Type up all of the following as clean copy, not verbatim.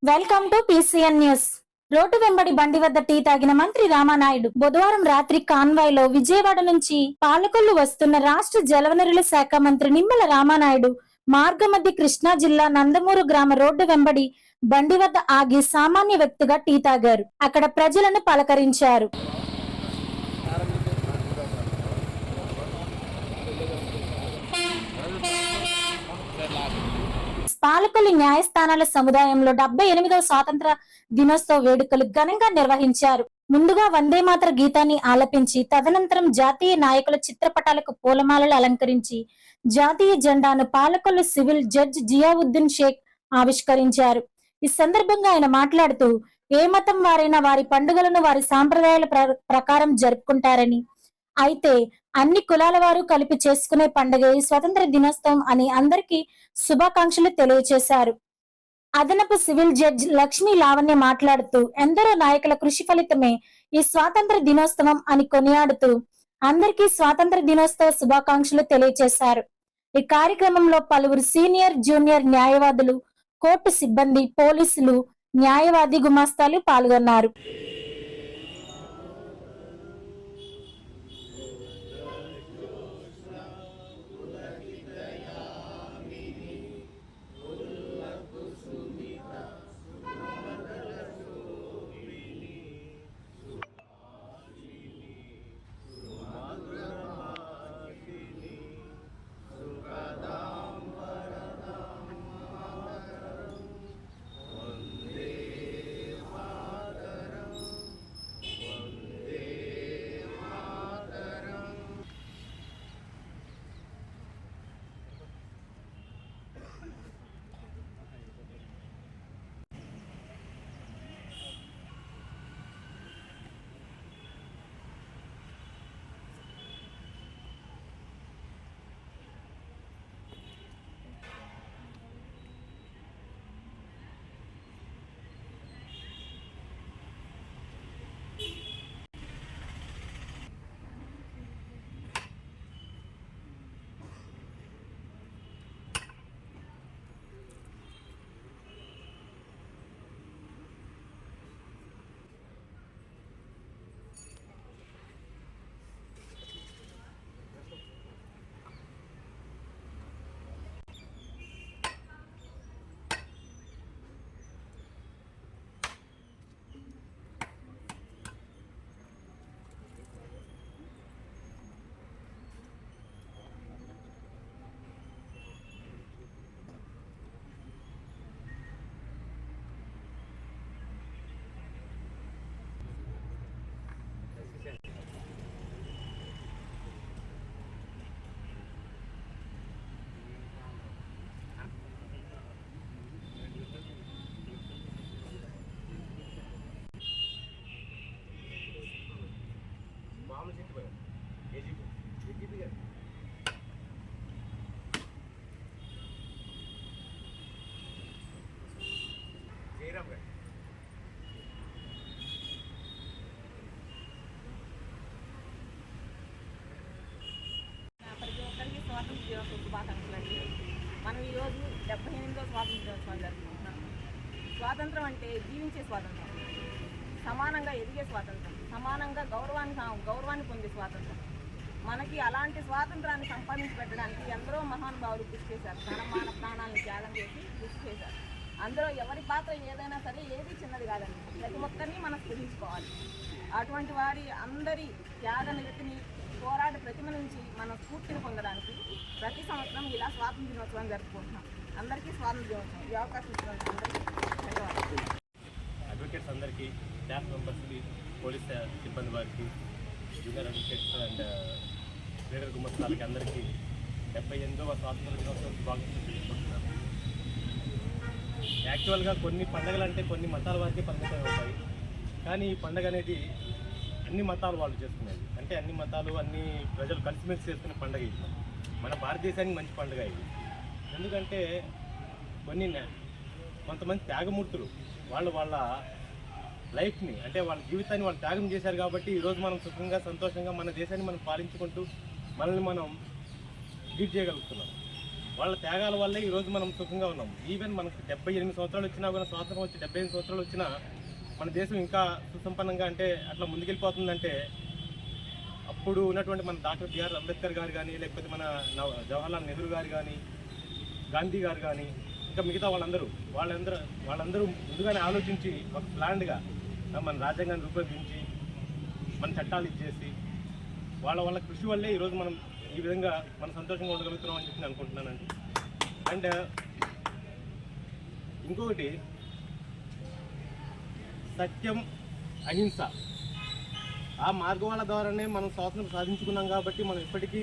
Welcome to PCN news. Road వెంబడి బండి వద్ద టీ తాగిన మంత్రి రామానాయుడు బుధవారం రాత్రి కాన్వాయ్ లో విజయవాడ నుంచి పాలకొల్లు వస్తున్న రాష్ట్ర జలవనరుల శాఖ మంత్రి నిమ్మల రామానాయుడు మార్గమధ్య కృష్ణా జిల్లా నందమూరు గ్రామ రోడ్డు వెంబడి బండి వద్ద ఆగి సామాన్య వ్యక్తిగా టీ తాగారు. అక్కడ ప్రజలను పలకరించారు. పాలకొల్లు న్యాయస్థానాల సముదాయంలో 78వ స్వాతంత్ర దినోత్సవ వేడుకలు ఘనంగా నిర్వహించారు. ముందుగా వందే మాతర గీతాన్ని ఆలపించి తదనంతరం జాతీయ నాయకుల చిత్రపటాలకు పూలమాలలు అలంకరించి జాతీయ జెండాను పాలకొల్లు సివిల్ జడ్జి జియావుద్దీన్ షేక్ ఆవిష్కరించారు. ఈ సందర్భంగా ఆయన మాట్లాడుతూ ఏ మతం వారైనా వారి పండుగలను వారి సాంప్రదాయాల ప్రకారం జరుపుకుంటారని, అయితే అన్ని కులాల వారు కలిపి చేసుకునే పండుగ ఈ స్వతంత్ర దినోత్సవం అని అందరికీ శుభాకాంక్షలు తెలియజేశారు. అదనపు సివిల్ జడ్జి లక్ష్మీ లావణ్య మాట్లాడుతూ ఎందరో నాయకుల కృషి ఫలితమే ఈ స్వాతంత్ర దినోత్సవం అని కొనియాడుతూ అందరికీ స్వాతంత్ర దినోత్సవ శుభాకాంక్షలు తెలియజేశారు. ఈ కార్యక్రమంలో పలువురు సీనియర్ జూనియర్ న్యాయవాదులు, కోర్టు సిబ్బంది, పోలీసులు, న్యాయవాది గుమాస్తాలు పాల్గొన్నారు. ప్రతి ఒక్కరికి స్వాతంత్ర దినోత్సవ శుభాకాంక్షలు అండి. మనం ఈరోజు 78వ స్వాతంత్ర దినోత్సవం జరుపుకుంటున్నాం. స్వాతంత్రం అంటే జీవించే స్వాతంత్రం, సమానంగా ఎదిగే స్వాతంత్రం, సమానంగా గౌరవాన్ని పొందే స్వాతంత్రం. మనకి అలాంటి స్వాతంత్రాన్ని సంపాదించి పెట్టడానికి ఎందరో మహానుభావులు కృషి చేశారు. మాన ప్రాణాలను త్యాగం చేసి కృషి చేశారు. అందులో ఎవరి పాత్ర ఏదైనా సరే ఏది చిన్నది కాదండి. ప్రతి ఒక్కరిని మనం స్మరించుకోవాలి. అటువంటి వారి అందరి త్యాగ నిరతిని, పోరాట ప్రతిమ నుంచి మనం స్ఫూర్తిని పొందడానికి ప్రతి సంవత్సరం ఇలా స్వాతంత్ర దినోత్సవం జరుపుకుంటున్నాం. అందరికీ స్వాతంత్ర దినోత్సవం ఈ అవకాశం ఇచ్చినందుకు అందరికీ ధన్యవాదాలు. అడ్వకేట్స్ అందరికీ, స్టాఫ్ మెంబర్స్కి, పోలీస్ సిబ్బంది వారికి, జూనియర్ అడ్వకేట్స్ అండ్ లీడర్ గుమస్తాలకి అందరికీ 78వ స్వాతంత్ర దినోత్సవం శుభాకాంక్షలు తెలుసుకుంటున్నాను. యాక్చువల్గా కొన్ని పండుగలు అంటే కొన్ని మతాల వారికి పరిమితం అవుతాయి. కానీ ఈ పండుగ అనేది అన్ని మతాలు వాళ్ళు చేసుకునేది. అంటే అన్ని మతాలు, అన్ని ప్రజలు కలిసిమెలిసి చేసుకునే పండుగ ఇది. మన భారతదేశానికి మంచి పండుగ ఇది. ఎందుకంటే కొంతమంది త్యాగమూర్తులు వాళ్ళ లైఫ్ని, అంటే వాళ్ళ జీవితాన్ని వాళ్ళు త్యాగం చేశారు కాబట్టి ఈరోజు మనం సుఖంగా, సంతోషంగా మన దేశాన్ని మనం పాలించుకుంటూ మనల్ని మనం లీడ్ చేయగలుగుతున్నాం. వాళ్ళ త్యాగాల వల్లే ఈరోజు మనం సుఖంగా ఉన్నాం. ఈవెన్ మనకు 78 సంవత్సరాలు వచ్చినా కూడా, స్వాతంత్రం వచ్చి 75 సంవత్సరాలు వచ్చినా మన దేశం ఇంకా సుసంపన్నంగా అంటే అట్లా ముందుకెళ్ళిపోతుందంటే అప్పుడు ఉన్నటువంటి మన డాక్టర్ బిఆర్ అంబేద్కర్ గారు కానీ, లేకపోతే మన జవహర్లాల్ నెహ్రూ గారు కానీ, గాంధీ గారు కానీ, ఇంకా మిగతా వాళ్ళందరూ ముందుగానే ఆలోచించి ఒక ప్లాన్డ్గా మన రాజ్యాంగాన్ని రూపొందించి మన చట్టాలు ఇచ్చేసి వాళ్ళ కృషి వల్లే ఈరోజు మనం ఈ విధంగా మనం సంతోషంగా ఉండగలుగుతున్నాం అని చెప్పి నేను అనుకుంటున్నానండి. అండ్ ఇంకొకటి, సత్యం, అహింస ఆ మార్గాల ద్వారానే మనం స్వాతంత్రం సాధించుకున్నాం. కాబట్టి మనం ఇప్పటికీ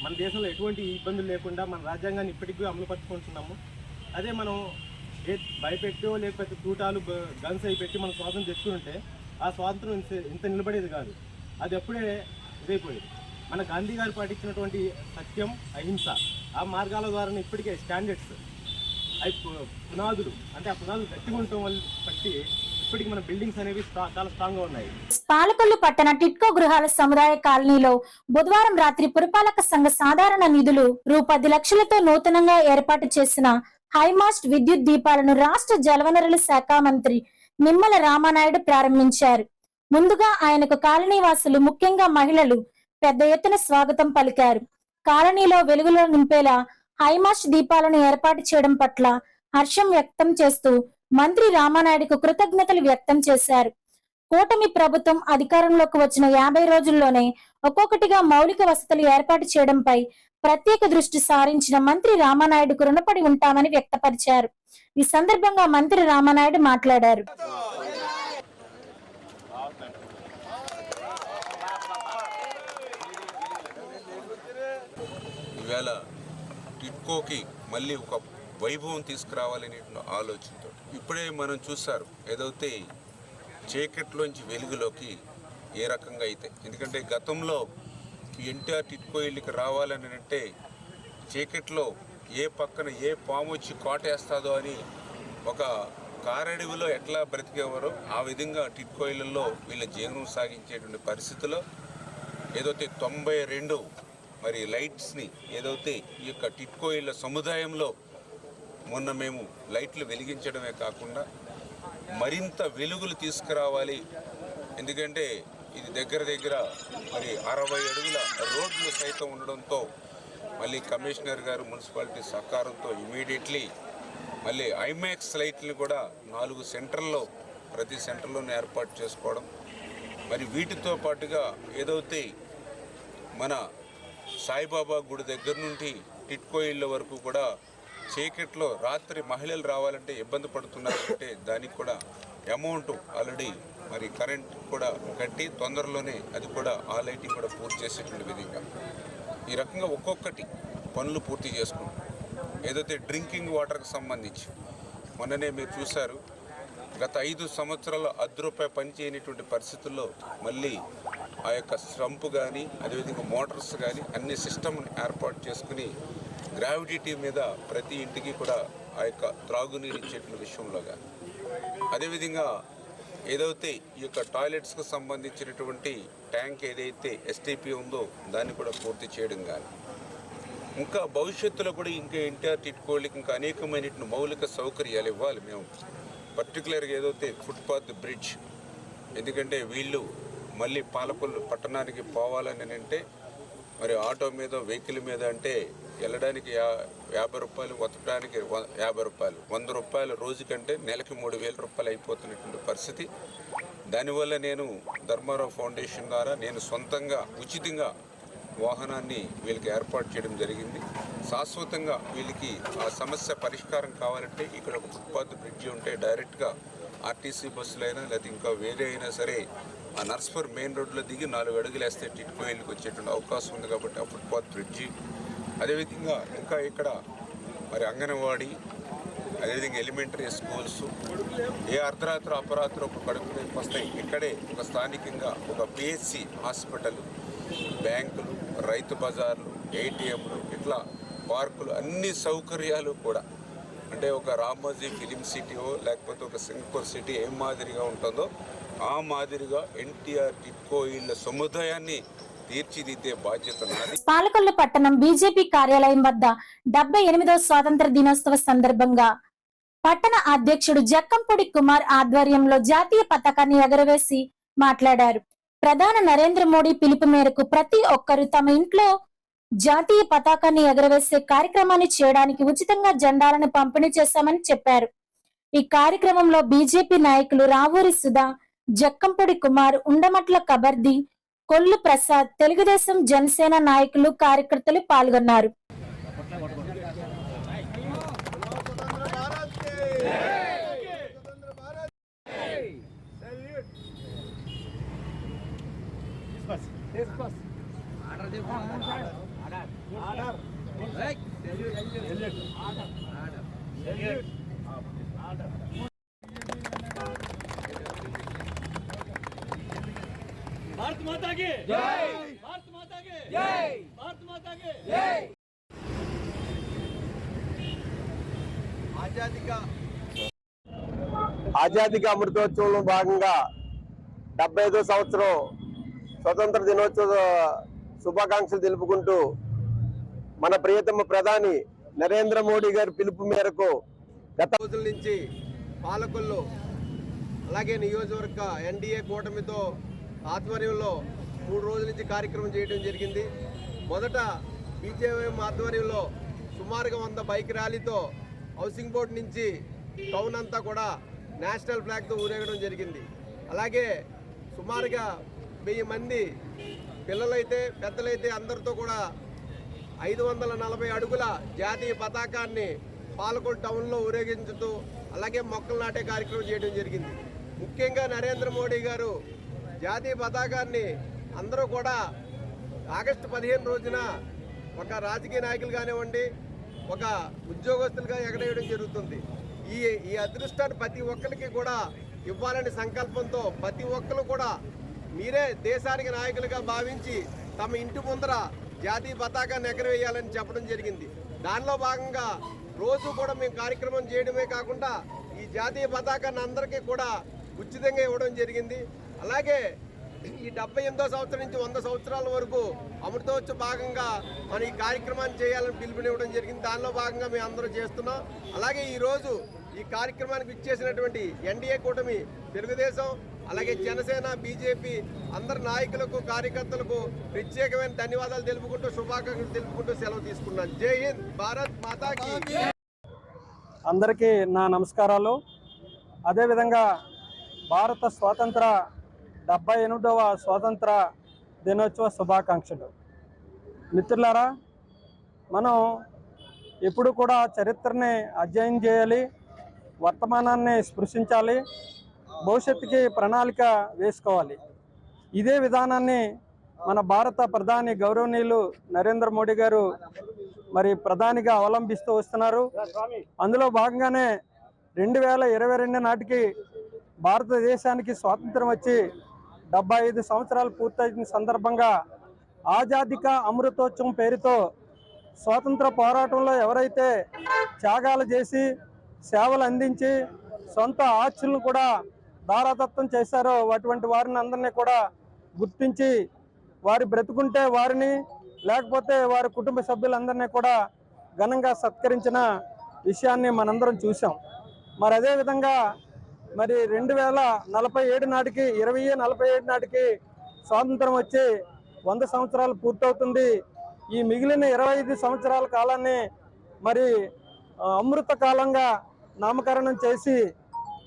మన దేశంలో ఎటువంటి ఇబ్బందులు లేకుండా మన రాజ్యాంగాన్ని ఇప్పటికీ అమలుపరుచుకుంటున్నాము. అదే మనం భయపెట్టో లేకపోతే తూటాలు గన్స్ అయి పెట్టి మనం స్వాతంత్రం తెచ్చుకుంటే ఆ స్వాతంత్రం ఇంత నిలబడేది కాదు. అది అప్పుడే ఇదైపోయేది. మన గాంధీ గారు పాటించినటువంటి సత్యం, అహింస ఆ మార్గాల ద్వారా ఇప్పటికే స్టాండర్డ్స్ అవి పునాదులు, అంటే ఆ పునాదులు గట్టిగా ఉండటం వల్ల బట్టి ఇప్పటికి మన బిల్డింగ్స్ అనేవి చాలా స్ట్రాంగ్ గా ఉన్నాయి. పాలకొల్లు పట్టణ టిట్కో గృహాల సముదాయ కాలనీలో బుధవారం రాత్రి పురపాలక సంఘ సాధారణ నిధులు రూ. 10 లక్షలతో నూతనంగా ఏర్పాటు చేసిన హైమాస్ట్ విద్యుత్ దీపాలను రాష్ట్ర జలవనరుల శాఖ మంత్రి నిమ్మల రామానాయుడు ప్రారంభించారు. ముందుగా ఆయనకు కాలనీ వాసులు, ముఖ్యంగా మహిళలు పెద్ద ఎత్తున స్వాగతం పలికారు. కాలనీలో వెలుగులో నింపేలా హైమాస్ట్ దీపాలను ఏర్పాటు చేయడం పట్ల హర్షం వ్యక్తం చేస్తూ మంత్రి రామానాయుడుకు కృతజ్ఞతలు వ్యక్తం చేశారు. కూటమి ప్రభుత్వం అధికారంలోకి వచ్చిన 50 రోజుల్లోనే ఒక్కొక్కటిగా మౌలిక వసతులు ఏర్పాటు చేయడంపై ప్రత్యేక దృష్టి సారించిన మంత్రి రామానాయుడుకు రుణపడి ఉంటామని వ్యక్తపరిచారు. ఈ సందర్భంగా మంత్రి రామానాయుడు మాట్లాడారు. ఈవేళ టిట్కోకి మళ్ళీ ఒక వైభవం తీసుకురావాలనే ఆలోచనతో ఇప్పుడే మనం చూసారు ఏదైతే చీకట్లోంచి వెలుగులోకి ఏ రకంగా అయితే. ఎందుకంటే గతంలో ఎన్టీఆర్ టిట్కో ఇళ్ళకి రావాలని అంటే చీకట్లో ఏ పక్కన ఏ పాము వచ్చి కోటేస్తుందో అని ఒక కారడవిలో ఎట్లా బ్రతికేవారో ఆ విధంగా టిట్కో ఇళ్లలో వీళ్ళ జీవనం సాగించేటువంటి పరిస్థితిలో ఏదైతే 92 మరి లైట్స్ని ఏదైతే ఈ యొక్క టిట్కో ఇళ్ళ సముదాయంలో మొన్న మేము లైట్లు వెలిగించడమే కాకుండా మరింత వెలుగులు తీసుకురావాలి. ఎందుకంటే ఇది దగ్గర మరి 60 అడుగుల రోడ్లు సైతం ఉండడంతో మళ్ళీ కమిషనర్ గారు మున్సిపాలిటీ సహకారంతో ఇమీడియట్లీ మళ్ళీ ఐమాక్స్ లైట్లను కూడా 4 సెంటర్లో ప్రతి సెంటర్లోనే ఏర్పాటు చేసుకోవడం, మరి వీటితో పాటుగా ఏదైతే మన సాయిబాబా గుడి దగ్గర నుండి టిట్కో ఇళ్ళ వరకు కూడా చీకట్లో రాత్రి మహిళలు రావాలంటే ఇబ్బంది పడుతున్నారంటే దానికి కూడా అమౌంట్ ఆల్రెడీ మరి కరెంట్ కూడా కట్టి తొందరలోనే అది కూడా ఆ లైటింగ్ కూడా పూర్తి చేసేటువంటి విధంగా ఈ రకంగా ఒక్కొక్కటి పనులు పూర్తి చేసుకుంటాం. ఏదైతే డ్రింకింగ్ వాటర్కి సంబంధించి మొన్ననే మీరు చూశారు, గత 5 సంవత్సరాల ₹10 పని చేయనటువంటి పరిస్థితుల్లో మళ్ళీ ఆ యొక్క స్టంప్ కానీ అదేవిధంగా మోటార్స్ కానీ అన్ని సిస్టమ్ ఏర్పాటు చేసుకుని గ్రావిటీ మీద ప్రతి ఇంటికి కూడా ఆ యొక్క త్రాగునీరు ఇచ్చేటువంటి విషయంలో కానీ, అదేవిధంగా ఏదైతే ఈ యొక్క టాయిలెట్స్కి సంబంధించినటువంటి ట్యాంక్ ఏదైతే ఎస్టీపీ ఉందో దాన్ని కూడా పూర్తి చేయడం కానీ, ఇంకా భవిష్యత్తులో కూడా ఇంకా ఎన్టీఆర్ టిట్కోళ్ళకి ఇంకా అనేకమైనటువంటి మౌలిక సౌకర్యాలు ఇవ్వాలి మేము. పర్టికులర్గా ఏదైతే ఫుట్పాత్ బ్రిడ్జ్, ఎందుకంటే వీళ్ళు మళ్ళీ పాలకొల్లు పట్టణానికి పోవాలని అంటే మరి ఆటో మీద వెహికల్ మీద అంటే వెళ్ళడానికి ₹50, వతకడానికి ₹50, ₹100 రోజు కంటే నెలకి ₹3,000 అయిపోతున్నటువంటి పరిస్థితి. దానివల్ల నేను ధర్మారావు ఫౌండేషన్ ద్వారా నేను సొంతంగా ఉచితంగా వాహనాన్ని వీళ్ళకి ఏర్పాటు చేయడం జరిగింది. శాశ్వతంగా వీళ్ళకి ఆ సమస్య పరిష్కారం కావాలంటే ఇక్కడ ఒక ఫుట్పాత్ బ్రిడ్జి ఉంటే డైరెక్ట్గా ఆర్టీసీ బస్సులైనా లేదా ఇంకా వేరే అయినా సరే ఆ నర్స్పూర్ మెయిన్ రోడ్లో దిగి 4 అడుగులు వేస్తే టిట్కో ఇళ్ళకి వచ్చేటువంటి అవకాశం ఉంది. కాబట్టి ఆ ఫుట్పాత్ బ్రిడ్జి, అదేవిధంగా ఇంకా ఇక్కడ మరి అంగన్వాడీ, అదేవిధంగా ఎలిమెంటరీ స్కూల్స్ ఏ అర్ధరాత్రి అపరాత్రి ఒక కడుపు వస్తాయి. ఇక్కడే ఒక స్థానికంగా ఒక పిహెచ్సి హాస్పిటల్, బ్యాంకులు, రైతు బజార్లు, ఏటీఎంలు, ఇట్లా పార్కులు, అన్ని సౌకర్యాలు కూడా అంటే ఒక రామోజీ ఫిలిం సిటీయో లేకపోతే ఒక సింగపూర్ సిటీ ఏం మాదిరిగా ఉంటుందో ఆ మాదిరిగా ఎన్టీఆర్ టిట్కో ఇళ్ళ సముదాయాన్ని తీర్చిదిద్దే బాధ్యత నాది. పాలకొల్లు పట్టణం బీజేపీ కార్యాలయం వద్ద 78వ స్వాతంత్ర దినోత్సవ సందర్భంగా పట్టణ అధ్యక్షుడు జక్కంపూడి కుమార్ ఆధ్వర్యంలో జాతీయ పతాకాన్ని ఎగరవేసి మాట్లాడారు. ప్రధాని నరేంద్ర మోడీ పిలుపు మేరకు ప్రతి ఒక్కరూ తమ ఇంట్లో జాతీయ పతాకాన్ని ఎగరవేసే కార్యక్రమాన్ని చేయడానికి ఉచితంగా జెండాలను పంపిణీ చేశామని చెప్పారు. ఈ కార్యక్రమంలో బీజేపీ నాయకులు రావూరి సుధా, జక్కంపూడి కుమార్, ఉండమట్ల కబర్ది, కొల్లు ప్రసాద్, తెలుగుదేశం జనసేన నాయకులు, కార్యకర్తలు పాల్గొన్నారు. भारत माता की जय, भारत माता की जय, भारत माता की जय। ఆజాదీకి అమృతోత్సవంలో భాగంగా 75వ సంవత్సరం స్వతంత్ర దినోత్సవ శుభాకాంక్షలు తెలుపుకుంటూ మన ప్రియతమ ప్రధాని నరేంద్ర మోడీ గారి పిలుపు మేరకు గత రోజుల నుంచి పాలకొల్లు అలాగే నియోజకవర్గ ఎన్డీఏ కూటమితో ఆధ్వర్యంలో 3 రోజుల నుంచి కార్యక్రమం చేయడం జరిగింది. మొదట బీజేపీ ఆధ్వర్యంలో సుమారుగా 100 బైక్ ర్యాలీతో హౌసింగ్ బోర్డు నుంచి టౌన్ అంతా కూడా నేషనల్ ఫ్లాగ్తో ఊరేగడం జరిగింది. అలాగే సుమారుగా 1000 మంది పిల్లలైతే పెద్దలైతే అందరితో కూడా 540 అడుగుల జాతీయ పతాకాన్ని పాలకొల్లు టౌన్లో ఊరేగించుతూ అలాగే మొక్కలు నాటే కార్యక్రమం చేయడం జరిగింది. ముఖ్యంగా నరేంద్ర మోడీ గారు జాతీయ పతాకాన్ని అందరూ కూడా ఆగస్టు 15 రోజున ఒక రాజకీయ నాయకులు కానివ్వండి, ఒక ఉద్యోగస్తులుగా ఎగరేయడం జరుగుతుంది. ఈ అదృష్టాన్ని ప్రతి ఒక్కరికి కూడా ఇవ్వాలనే సంకల్పంతో ప్రతి ఒక్కరు కూడా మీరే దేశానికి నాయకులుగా భావించి తమ ఇంటి ముందర జాతీయ పతాకాన్ని ఎగరవేయాలని చెప్పడం జరిగింది. దానిలో భాగంగా రోజు కూడా మేము కార్యక్రమం చేయడమే కాకుండా ఈ జాతీయ పతాకాన్ని అందరికీ కూడా ఉచితంగా ఇవ్వడం జరిగింది. అలాగే ఈ 78వ సంవత్సరం నుంచి 100 సంవత్సరాల వరకు అమృతోత్సవ భాగంగా మనం ఈ కార్యక్రమాన్ని చేయాలని పిలుపునివ్వడం జరిగింది. దానిలో భాగంగా మేము అందరం చేస్తున్నాం. అలాగే ఈరోజు ఈ కార్యక్రమానికి ఇచ్చేసినటువంటి ఎన్డీఏ కూటమి, తెలుగుదేశం, అలాగే జనసేన, బీజేపీ అందరి నాయకులకు, కార్యకర్తలకు ప్రత్యేకమైన ధన్యవాదాలు తెలుపుకుంటూ శుభాకాంక్షలు తెలుపుకుంటూ సెలవు తీసుకున్నాను. జై హింద్, భారత్ మాతాకి. అందరికీ నా నమస్కారాలు. అదేవిధంగా భారత స్వాతంత్ర 78వ స్వాతంత్ర దినోత్సవ శుభాకాంక్షలు. మిత్రులారా, మనం ఎప్పుడు కూడా చరిత్రని అధ్యయనం చేయాలి, వర్తమానాన్ని స్పృశించాలి, భవిష్యత్తుకి ప్రణాళిక వేసుకోవాలి. ఇదే విధానాన్ని మన భారత ప్రధాని గౌరవనీయులు నరేంద్ర మోడీ గారు మరి ప్రధానిగా అవలంబిస్తూ వస్తున్నారు. అందులో భాగంగానే 2022 నాటికి భారతదేశానికి స్వాతంత్రం వచ్చి 75 సంవత్సరాలు పూర్తయిన సందర్భంగా ఆజాదీక అమృతోత్సవం పేరుతో స్వాతంత్ర పోరాటంలో ఎవరైతే త్యాగాలు చేసి సేవలు అందించి సొంత ఆస్తులను కూడా దారాదత్తం చేశారో అటువంటి వారిని అందరినీ కూడా గుర్తించి వారి బ్రతుకుంటే వారిని, లేకపోతే వారి కుటుంబ సభ్యులందరినీ కూడా ఘనంగా సత్కరించిన విషయాన్ని మనందరం చూసాం. మరి అదేవిధంగా మరి 2047 నాటికి 2047 నాటికి స్వాతంత్రం వచ్చి 100 సంవత్సరాలు పూర్తవుతుంది. ఈ మిగిలిన 25 సంవత్సరాల కాలాన్ని మరి అమృత కాలంగా నామకరణం చేసి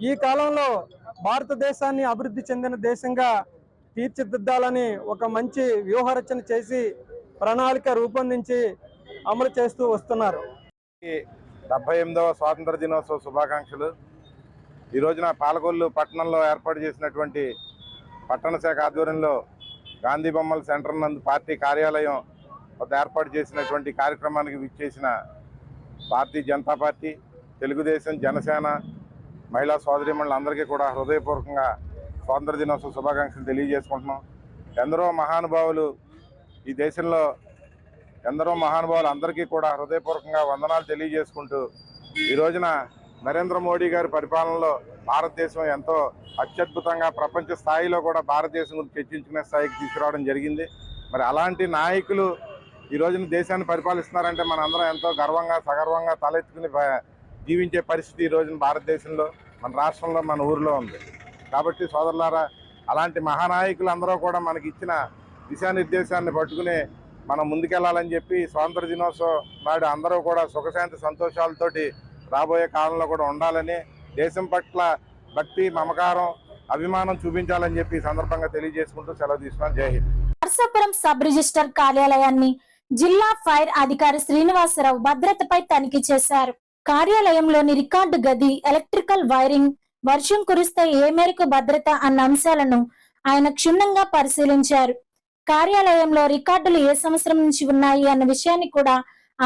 ఈ కాలంలో భారతదేశాన్ని అభివృద్ధి చెందిన దేశంగా తీర్చిదిద్దాలని ఒక మంచి వ్యూహరచన చేసి ప్రణాళిక రూపొందించి అమలు చేస్తూ వస్తున్నారు. 78వ స్వాతంత్ర దినోత్సవ శుభాకాంక్షలు. ఈ రోజున పాలకొల్లు పట్టణంలో ఏర్పాటు చేసినటువంటి పట్టణ శాఖ ఆధ్వర్యంలో గాంధీ బొమ్మల సెంటర్ నందు పార్టీ కార్యాలయం వద్ద ఏర్పాటు చేసినటువంటి కార్యక్రమానికి విచ్చేసిన భారతీయ జనతా పార్టీ, తెలుగుదేశం, జనసేన మహిళా సోదరీమణులందరికీ కూడా హృదయపూర్వకంగా స్వాతంత్ర దినోత్సవ శుభాకాంక్షలు తెలియజేసుకుంటున్నాం. ఎందరో మహానుభావులు ఈ దేశంలో అందరికీ కూడా హృదయపూర్వకంగా వందనాలు తెలియజేసుకుంటూ ఈ రోజున నరేంద్ర మోడీ గారి పరిపాలనలో భారతదేశం ఎంతో అత్యద్భుతంగా ప్రపంచ స్థాయిలో కూడా భారతదేశం గురించి చర్చించుకునే స్థాయికి తీసుకురావడం జరిగింది. మరి అలాంటి నాయకులు ఈ రోజున దేశాన్ని పరిపాలిస్తున్నారంటే మనందరం ఎంతో గర్వంగా సగర్వంగా తలెత్తుకుని జీవించే పరిస్థితి ఈ రోజున భారతదేశంలో, మన రాష్ట్రంలో, మన ఊరిలో ఉంది. కాబట్టి సోదరులారా, అలాంటి మహానాయకులు అందరూ కూడా మనకి ఇచ్చిన దిశానిర్దేశాన్ని పట్టుకుని మనం ముందుకెళ్లాలని చెప్పి స్వాతంత్ర దినోత్సవం నాడు అందరూ కూడా సుఖశాంతి సంతోషాలతోటి రాబోయే కాలంలో కూడా ఉండాలని, దేశం పట్ల భక్తి, మమకారం, అభిమానం చూపించాలని చెప్పి ఈ సందర్భంగా తెలియజేసుకుంటూ సెలవు తీసుకున్నాను. జై హింద్. నర్సాపురం సబ్ రిజిస్టర్ కార్యాలయాన్ని జిల్లా ఫైర్ అధికారి శ్రీనివాసరావు భద్రతపై తనిఖీ చేశారు. కార్యాలయంలోని రికార్డు గది, ఎలక్ట్రికల్ వైరింగ్, వర్షం కురిస్తే ఏ మేరకు భద్రత అన్న అంశాలను ఆయన క్షుణ్ణంగా పరిశీలించారు. కార్యాలయంలో రికార్డులు ఏ సంవత్సరం నుంచి ఉన్నాయి అన్న విషయాన్ని కూడా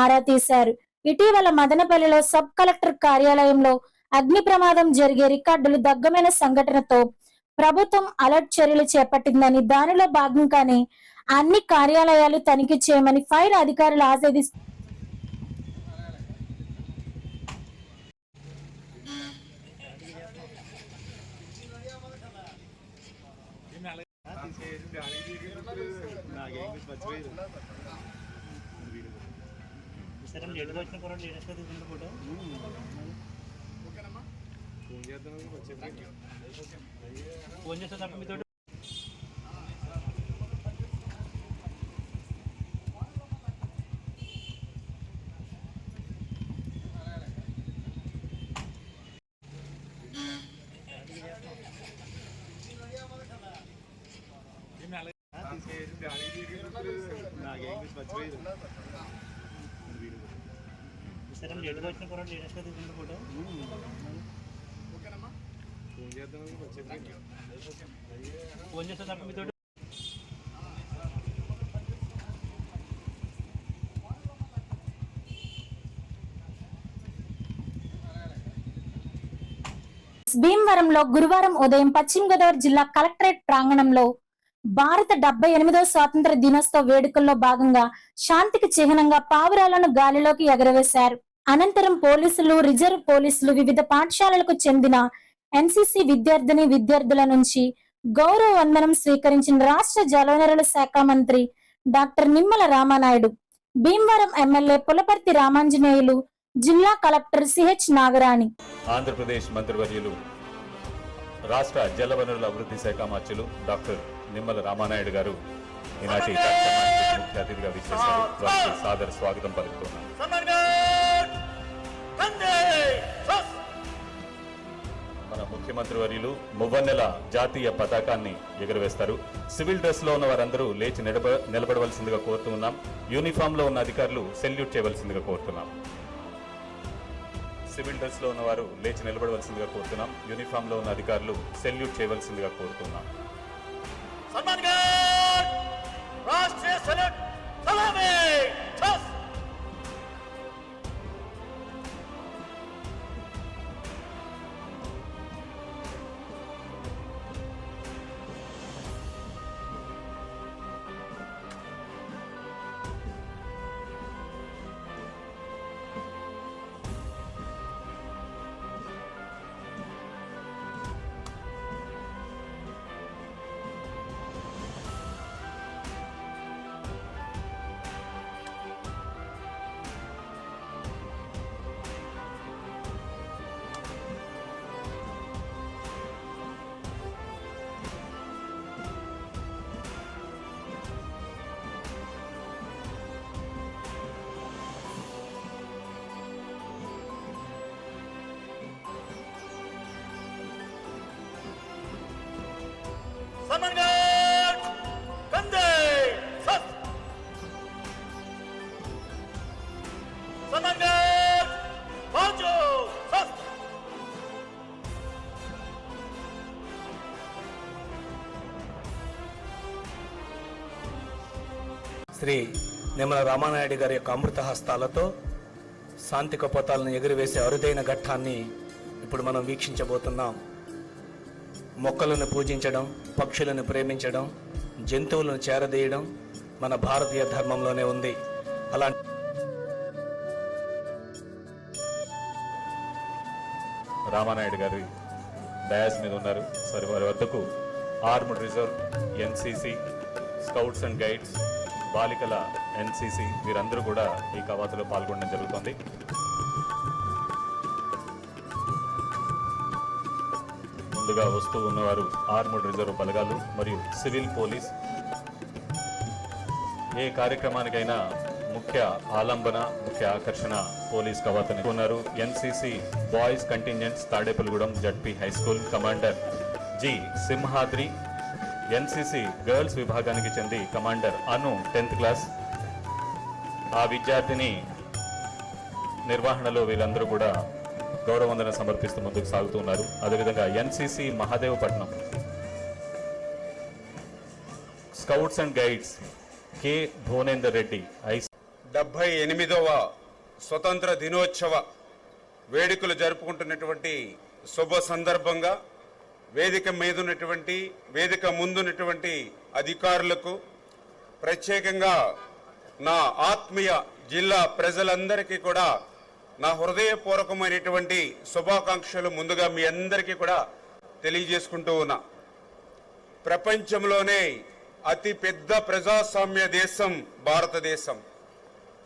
ఆరా తీశారు. ఇటీవల మదనపల్లిలో సబ్ కలెక్టర్ కార్యాలయంలో అగ్ని ప్రమాదం జరిగే రికార్డులు దగ్గమైన సంఘటనతో ప్రభుత్వం అలర్ట్ చర్యలు చేపట్టిందని, దానిలో భాగంగానే అన్ని కార్యాలయాలు తనిఖీ చేయమని ఫైర్ అధికారులు ఆదేశిస్తారు. ఫోన్ చేస్తే తప్ప మీతో ఫోన్ చేస్తే తప్ప మీతో భీమవరంలో గురువారం ఉదయం పశ్చిమ గోదావరి జిల్లా కలెక్టరేట్ ప్రాంగణంలో భారత 78వ స్వాతంత్ర దినోత్సవ వేడుకల్లో భాగంగా శాంతికి చిహ్నంగా పావురాలను గాలిలోకి ఎగరవేశారు. అనంతరం పోలీసులు, రిజర్వ్ పోలీసులు, వివిధ పాఠశాలలకు చెందిన ఎన్సీసీ విద్యార్థుల నుంచి గౌరవ వందనం స్వీకరించిన రాష్ట్ర జలవనరుల శాఖ మంత్రి డాక్టర్ నిమ్మల రామానాయుడు, భీమవరం ఎమ్మెల్యే పులపర్తి రామాంజనేయులు, జిల్లా కలెక్టర్ సిహెచ్ నాగరాణి. ఆంధ్రప్రదేశ్ మంత్రివర్యులు, రాష్ట్ర జలవనరుల అభివృద్ధి శాఖ మంత్రులు డాక్టర్ నిమ్మల రామానాయుడు గారు ఈనాటి కార్యక్రమానికి ముఖ్య అతిథిగా విచ్చేశారు. వారికి సాదర స్వాగతం పలుకుతున్నాను. మన ముఖ్యమంత్రి వర్యులు మువ్వన్నెల జాతీయ పతాకాన్ని ఎగురవేస్తారు. సివిల్ డ్రెస్ లో ఉన్న వారందరూ లేచి నిలబడవలసిందిగా కోరుతున్నాం. యూనిఫామ్ లో ఉన్న అధికారులు సెల్యూట్ చేయవలసిందిగా కోరుతున్నాం. సివిల్ డ్రెస్ లో ఉన్నవారు లేచి నిలబడవలసిందిగా కోరుతున్నాం. యూనిఫామ్ లో ఉన్న అధికారులు సెల్యూట్ చేయవలసిందిగా కోరుతున్నాం. శ్రీ నిమ్మల రామానాయుడు గారి యొక్క అమృత హస్తాలతో శాంతి కపోతాలను ఎగురవేసే అరుదైన ఘట్టాన్ని ఇప్పుడు మనం వీక్షించబోతున్నాం. మొక్కలను పూజించడం, పక్షులను ప్రేమించడం, జంతువులను చేరదీయడం మన భారతీయ ధర్మంలోనే ఉంది. అలాంటి రామానాయుడు గారు డయాస్ మీద ఉన్నారు. సరే, వారి వద్దకు armed reserve, NCC, scouts and guides, బాలికల ఎన్సీసీ వీరందరూ కూడా ఈ కవాతులో పాల్గొనడం జరుగుతుంది. ముందుగా వస్తూ ఉన్నవారు ఆర్మడ్ రిజర్వ్ బలగాలు మరియు సివిల్ పోలీస్. ఏ కార్యక్రమానికైనా ముఖ్య ఆలంబన, ముఖ్య ఆకర్షణ పోలీస్ కవాతుని ఉన్నారు. NCC boys contingents Tadepalligudem ZP high school commander G Simhadri, NCC girls విభాగానికి చెంది కమాండర్ అను 10th క్లాస్. ఆ విద్యార్థిని నిర్వహణలో వీరందరూ కూడా గౌరవవందన సమర్పిస్తూ ముందుకు సాగుతున్నారు. అదేవిధంగా NCC Mahadevapatnam scouts and guides K Bhuvanender Reddy 78వ స్వతంత్ర దినోత్సవ వేడుకలు జరుపుకుంటున్నటువంటి శుభ సందర్భంగా వేదిక మీద ఉన్నటువంటి, వేదిక ముందున్నటువంటి అధికారులకు, ప్రత్యేకంగా నా ఆత్మీయ జిల్లా ప్రజలందరికీ కూడా నా హృదయపూర్వకమైనటువంటి శుభాకాంక్షలు ముందుగా మీ అందరికీ కూడా తెలియజేసుకుంటూ ఉన్నా. ప్రపంచంలోనే అతి పెద్ద ప్రజాస్వామ్య దేశం భారతదేశం.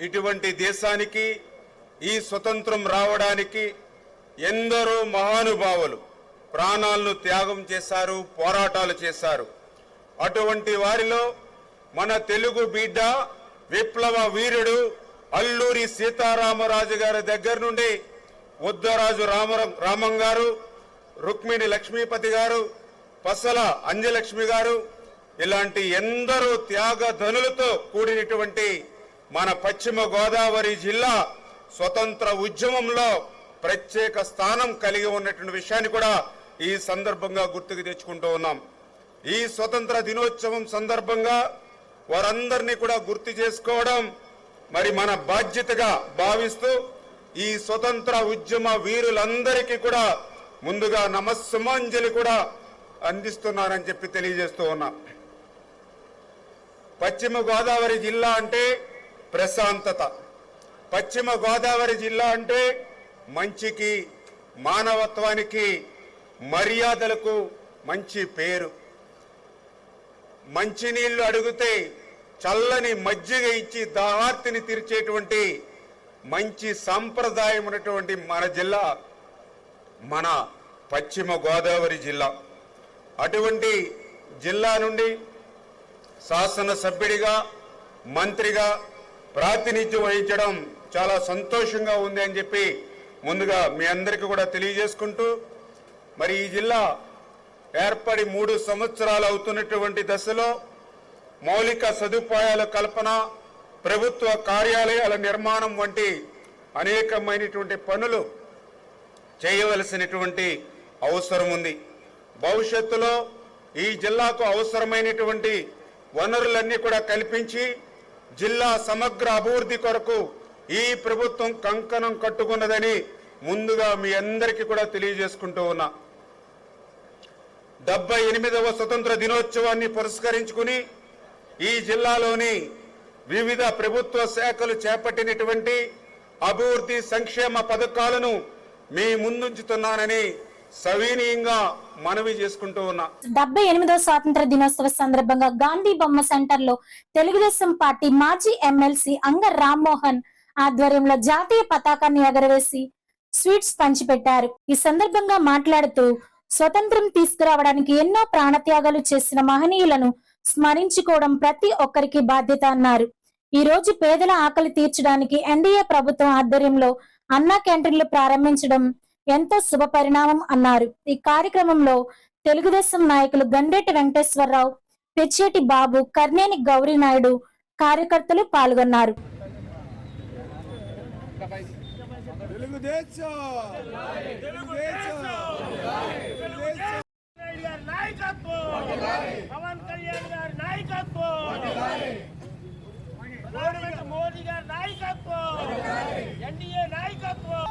ఇటువంటి దేశానికి ఈ స్వతంత్రం రావడానికి ఎందరో మహానుభావులు ప్రాణాలను త్యాగం చేశారు, పోరాటాలు చేశారు. అటువంటి వారిలో మన తెలుగు బిడ్డ విప్లవ వీరుడు అల్లూరి సీతారామరాజు గారి దగ్గర నుండి ఉద్దరాజు రామం గారు, రుక్మిణి లక్ష్మీపతి గారు, పసల అంజలక్ష్మి గారు, ఇలాంటి ఎందరో త్యాగధనులతో కూడినటువంటి మన పశ్చిమ గోదావరి జిల్లా స్వతంత్ర ఉద్యమంలో ప్రత్యేక స్థానం కలిగి ఉన్నటువంటి విషయాన్ని కూడా ఈ సందర్భంగా గుర్తుకు తెచ్చుకుంటూ ఉన్నాం. ఈ స్వతంత్ర దినోత్సవం సందర్భంగా వారందరినీ కూడా గుర్తు చేసుకోవడం మరి మన బాధ్యతగా భావిస్తూ ఈ స్వతంత్ర ఉద్యమ వీరులందరికీ కూడా ముందుగా నమస్సుమాంజలి కూడా అందిస్తున్నారని చెప్పి తెలియజేస్తూ ఉన్నా. పశ్చిమ గోదావరి జిల్లా అంటే ప్రశాంతత, పశ్చిమ గోదావరి జిల్లా అంటే మంచికి, మానవత్వానికి, మర్యాదలకు మంచి పేరు. మంచినీళ్లు అడిగితే చల్లని మజ్జిగ ఇచ్చి దాహార్తిని తీర్చేటువంటి మంచి సాంప్రదాయం ఉన్నటువంటి మన జిల్లా మన పశ్చిమ గోదావరి జిల్లా. అటువంటి జిల్లా నుండి శాసనసభ్యుడిగా, మంత్రిగా ప్రాతినిధ్యం వహించడం చాలా సంతోషంగా ఉంది అని చెప్పి ముందుగా మీ అందరికీ కూడా తెలియజేసుకుంటూ, మరి ఈ జిల్లా ఏర్పడి 3 సంవత్సరాలు అవుతున్నటువంటి దశలో మౌలిక సదుపాయాల కల్పన, ప్రభుత్వ కార్యాలయాల నిర్మాణం వంటి అనేకమైనటువంటి పనులు చేయవలసినటువంటి అవసరం ఉంది. భవిష్యత్తులో ఈ జిల్లాకు అవసరమైనటువంటి వనరులన్నీ కూడా కల్పించి జిల్లా సమగ్ర అభివృద్ధి కొరకు ఈ ప్రభుత్వం కంకణం కట్టుకున్నదని ముందుగా మీ అందరికీ కూడా తెలియజేసుకుంటూ ఉన్నా. 78వ స్వతంత్ర దినోత్సవాన్ని పురస్కరించుకుని ఈ జిల్లాలోని వివిధ ప్రభుత్వ శాఖలు చేపట్టినటువంటి అభివృద్ధి సంక్షేమ పథకాలను మీ ముందుంచుతున్నానని సవినీయంగా మనవి చేసుకుంటూ ఉన్నా. 78వ స్వాతంత్ర దినోత్సవ సందర్భంగా గాంధీ బొమ్మ సెంటర్ లో తెలుగుదేశం పార్టీ మాజీ ఎమ్మెల్సీ అంగ రామ్మోహన్ ఆధ్వర్యంలో జాతీయ పతాకాన్ని ఎగరవేసి స్వీట్స్ పంచిపెట్టారు. ఈ సందర్భంగా మాట్లాడుతూ స్వతంత్రం తీసుకురావడానికి ఎన్నో ప్రాణత్యాగాలు చేసిన మహనీయులను స్మరించుకోవడం ప్రతి ఒక్కరికి బాధ్యత అన్నారు. ఈ రోజు పేదల ఆకలి తీర్చడానికి ఎన్డీఏ ప్రభుత్వం ఆధ్వర్యంలో అన్నా క్యాంటీన్లు ప్రారంభించడం ఎంతో శుభ పరిణామం అన్నారు. ఈ కార్యక్రమంలో తెలుగుదేశం నాయకులు గండేటి వెంకటేశ్వరరావు, పెచ్చేటి బాబు, కర్నేని గౌరీ నాయుడు కార్యకర్తలు పాల్గొన్నారు. మోదీ గారి నాయకత్వం, ఎన్డీఏ నాయకత్వం.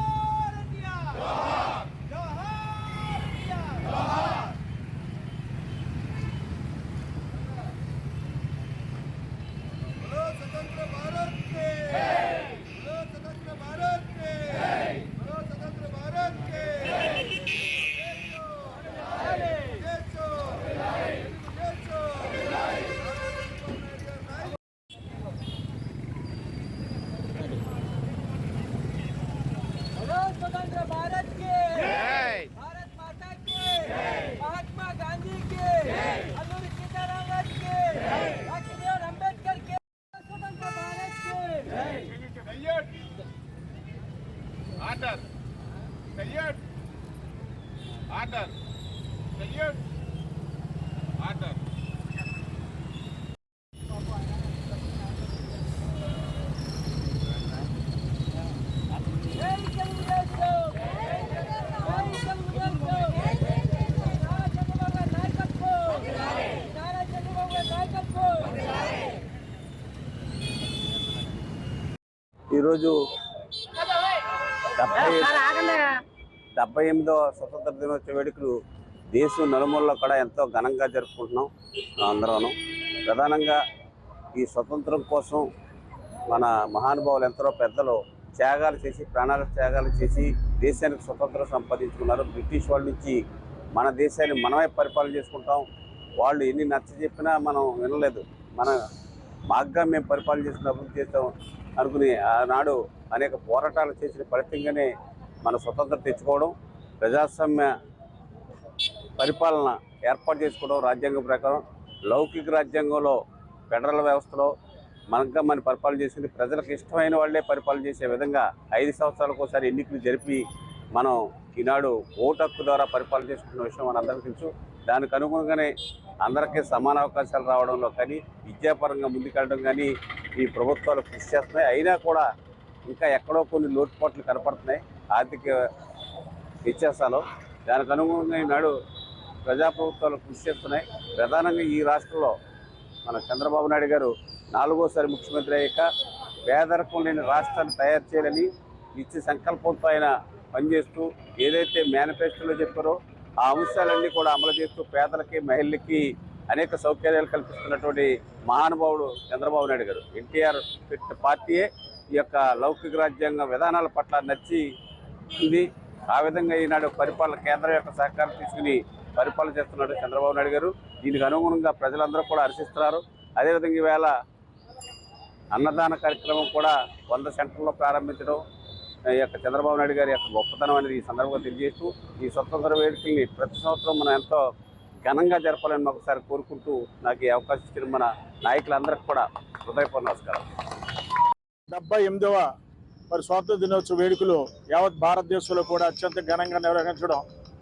स्वतंत्र भारत के, स्वतंत्र भारत के, स्वतंत्र भारत के. Order salute order salute order. ఈరోజు 78వ స్వతంత్ర దినోత్సవ వేడుకలు దేశం నలుమూలలో కూడా ఎంతో ఘనంగా జరుపుకుంటున్నాం అందరూ. ప్రధానంగా ఈ స్వతంత్రం కోసం మన మహానుభావులు ఎంతో పెద్దలు త్యాగాలు చేసి ప్రాణాల త్యాగాలు చేసి దేశానికి స్వతంత్రం సంపాదించుకున్నారు. బ్రిటిష్ వాళ్ళ నుంచి మన దేశాన్ని మనమే పరిపాలన చేసుకుంటాం. వాళ్ళు ఎన్ని నచ్చ చెప్పినా మనం వినలేదు. మన మాగ్గా మేము పరిపాలన చేసిన అభివృద్ధి చేస్తాం అనుకుని ఆనాడు అనేక పోరాటాలు చేసిన ఫలితంగానే మన స్వతంత్రం తెచ్చుకోవడం, ప్రజాస్వామ్య పరిపాలన ఏర్పాటు చేసుకోవడం, రాజ్యాంగం ప్రకారం లౌకిక రాజ్యాంగంలో ఫెడరల్ వ్యవస్థలో మనగా మన పరిపాలన చేసింది. ప్రజలకు ఇష్టమైన వాళ్ళే పరిపాలన చేసే విధంగా 5 సంవత్సరాలకు ఒకసారి ఎన్నికలు జరిపి మనం ఈనాడు ఓటు హక్కు ద్వారా పరిపాలన చేసుకున్న విషయం మనందరికీ తెలుసు. దానికి అనుగుణంగానే అందరికీ సమాన అవకాశాలు రావడంలో కానీ విద్యాపరంగా ముందుకెళ్ళడం కానీ ఈ ప్రభుత్వాలు కృషి చేస్తున్నాయి. అయినా కూడా ఇంకా ఎక్కడో కొన్ని లోటుపాట్లు కనపడుతున్నాయి ఆర్థిక వ్యత్యాసాలు. దానికి అనుగుణంగా ఈనాడు ప్రజాప్రభుత్వాలు కృషి చేస్తున్నాయి. ప్రధానంగా ఈ రాష్ట్రంలో మన చంద్రబాబు నాయుడు గారు 4వసారి ముఖ్యమంత్రి అయ్యాక పేదరికం లేని రాష్ట్రాన్ని తయారు చేయాలని నిత్య సంకల్పంతో ఆయన పనిచేస్తూ ఏదైతే మేనిఫెస్టోలో చెప్పారో ఆ అంశాలన్నీ కూడా అమలు చేస్తూ పేదలకి మహిళలకి అనేక సౌకర్యాలు కల్పిస్తున్నటువంటి మహానుభావుడు చంద్రబాబు నాయుడు గారు. ఎన్టీఆర్ పెట్టిన పార్టీయే ఈ యొక్క లౌకిక రాజ్యాంగ విధానాల పట్ల నచ్చి ఉంది. ఆ విధంగా ఈనాడు పరిపాలన కేంద్రం యొక్క సహకారం తీసుకుని పరిపాలన చేస్తున్నాడు చంద్రబాబు నాయుడు గారు. దీనికి అనుగుణంగా ప్రజలందరూ కూడా హర్షిస్తున్నారు. అదేవిధంగా ఈవేళ అన్నదాన కార్యక్రమం కూడా 100 సెంటర్లో ప్రారంభించడం ఈ యొక్క చంద్రబాబు నాయుడు గారి యొక్క గొప్పతనం అనేది ఈ సందర్భంగా తెలియజేస్తూ ఈ స్వతంత్ర వేడుకల్ని ప్రతి సంవత్సరం మనం ఎంతో ఘనంగా జరపాలని ఒకసారి కోరుకుంటూ నాకు ఈ అవకాశం ఇచ్చిన మన నాయకులందరికీ కూడా హృదయపూర్వక నమస్కారం. 78వ స్వాతంత్ర దినోత్సవ వేడుకలు యావత్ భారతదేశంలో కూడా అత్యంత ఘనంగా నిర్వహించడం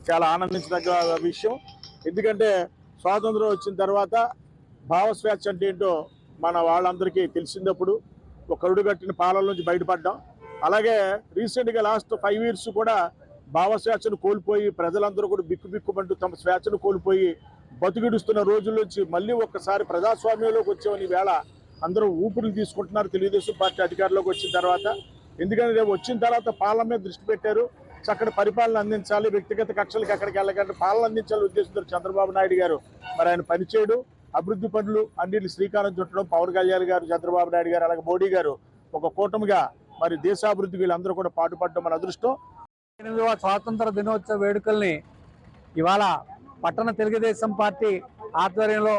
చాలా ఆనందించదగ్గ విషయం. ఎందుకంటే స్వాతంత్రం వచ్చిన తర్వాత భావస్వేచ్ఛ అంటే ఏంటో మన వాళ్ళందరికీ తెలిసినప్పుడు ఒక కరుడు కట్టిన పాలన నుంచి బయటపడ్డాం. అలాగే రీసెంట్గా లాస్ట్ 5 years కూడా భావస్వేచ్ఛను కోల్పోయి ప్రజలందరూ కూడా బిక్కుబిక్కుమంటూ తమ స్వేచ్ఛను కోల్పోయి బతికిడుస్తున్న రోజుల నుంచి మళ్ళీ ఒక్కసారి ప్రజాస్వామ్యంలోకి వచ్చామని వేళ అందరూ ఊపిరులు తీసుకుంటున్నారు తెలుగుదేశం పార్టీ అధికారంలోకి వచ్చిన తర్వాత. ఎందుకంటే రేపు వచ్చిన తర్వాత పాలన మీద దృష్టి పెట్టారు. చక్కటి పరిపాలన అందించాలి, వ్యక్తిగత కక్షలకు ఎక్కడికి వెళ్ళకంటే పాలన అందించాలి ఉద్దేశంతో చంద్రబాబు నాయుడు గారు మరి ఆయన పనిచేయడు, అభివృద్ధి పనులు అన్నింటి శ్రీకారం చుట్టడం, పవన్ కళ్యాణ్ గారు, చంద్రబాబు నాయుడు గారు, అలాగే మోడీ గారు ఒక కూటమిగా మరి దేశాభివృద్ధికి వీళ్ళందరూ కూడా పాటుపడడం మన అదృష్టం. 8వ స్వాతంత్ర దినోత్సవ వేడుకల్ని ఇవాళ పట్టణ తెలుగుదేశం పార్టీ ఆధ్వర్యంలో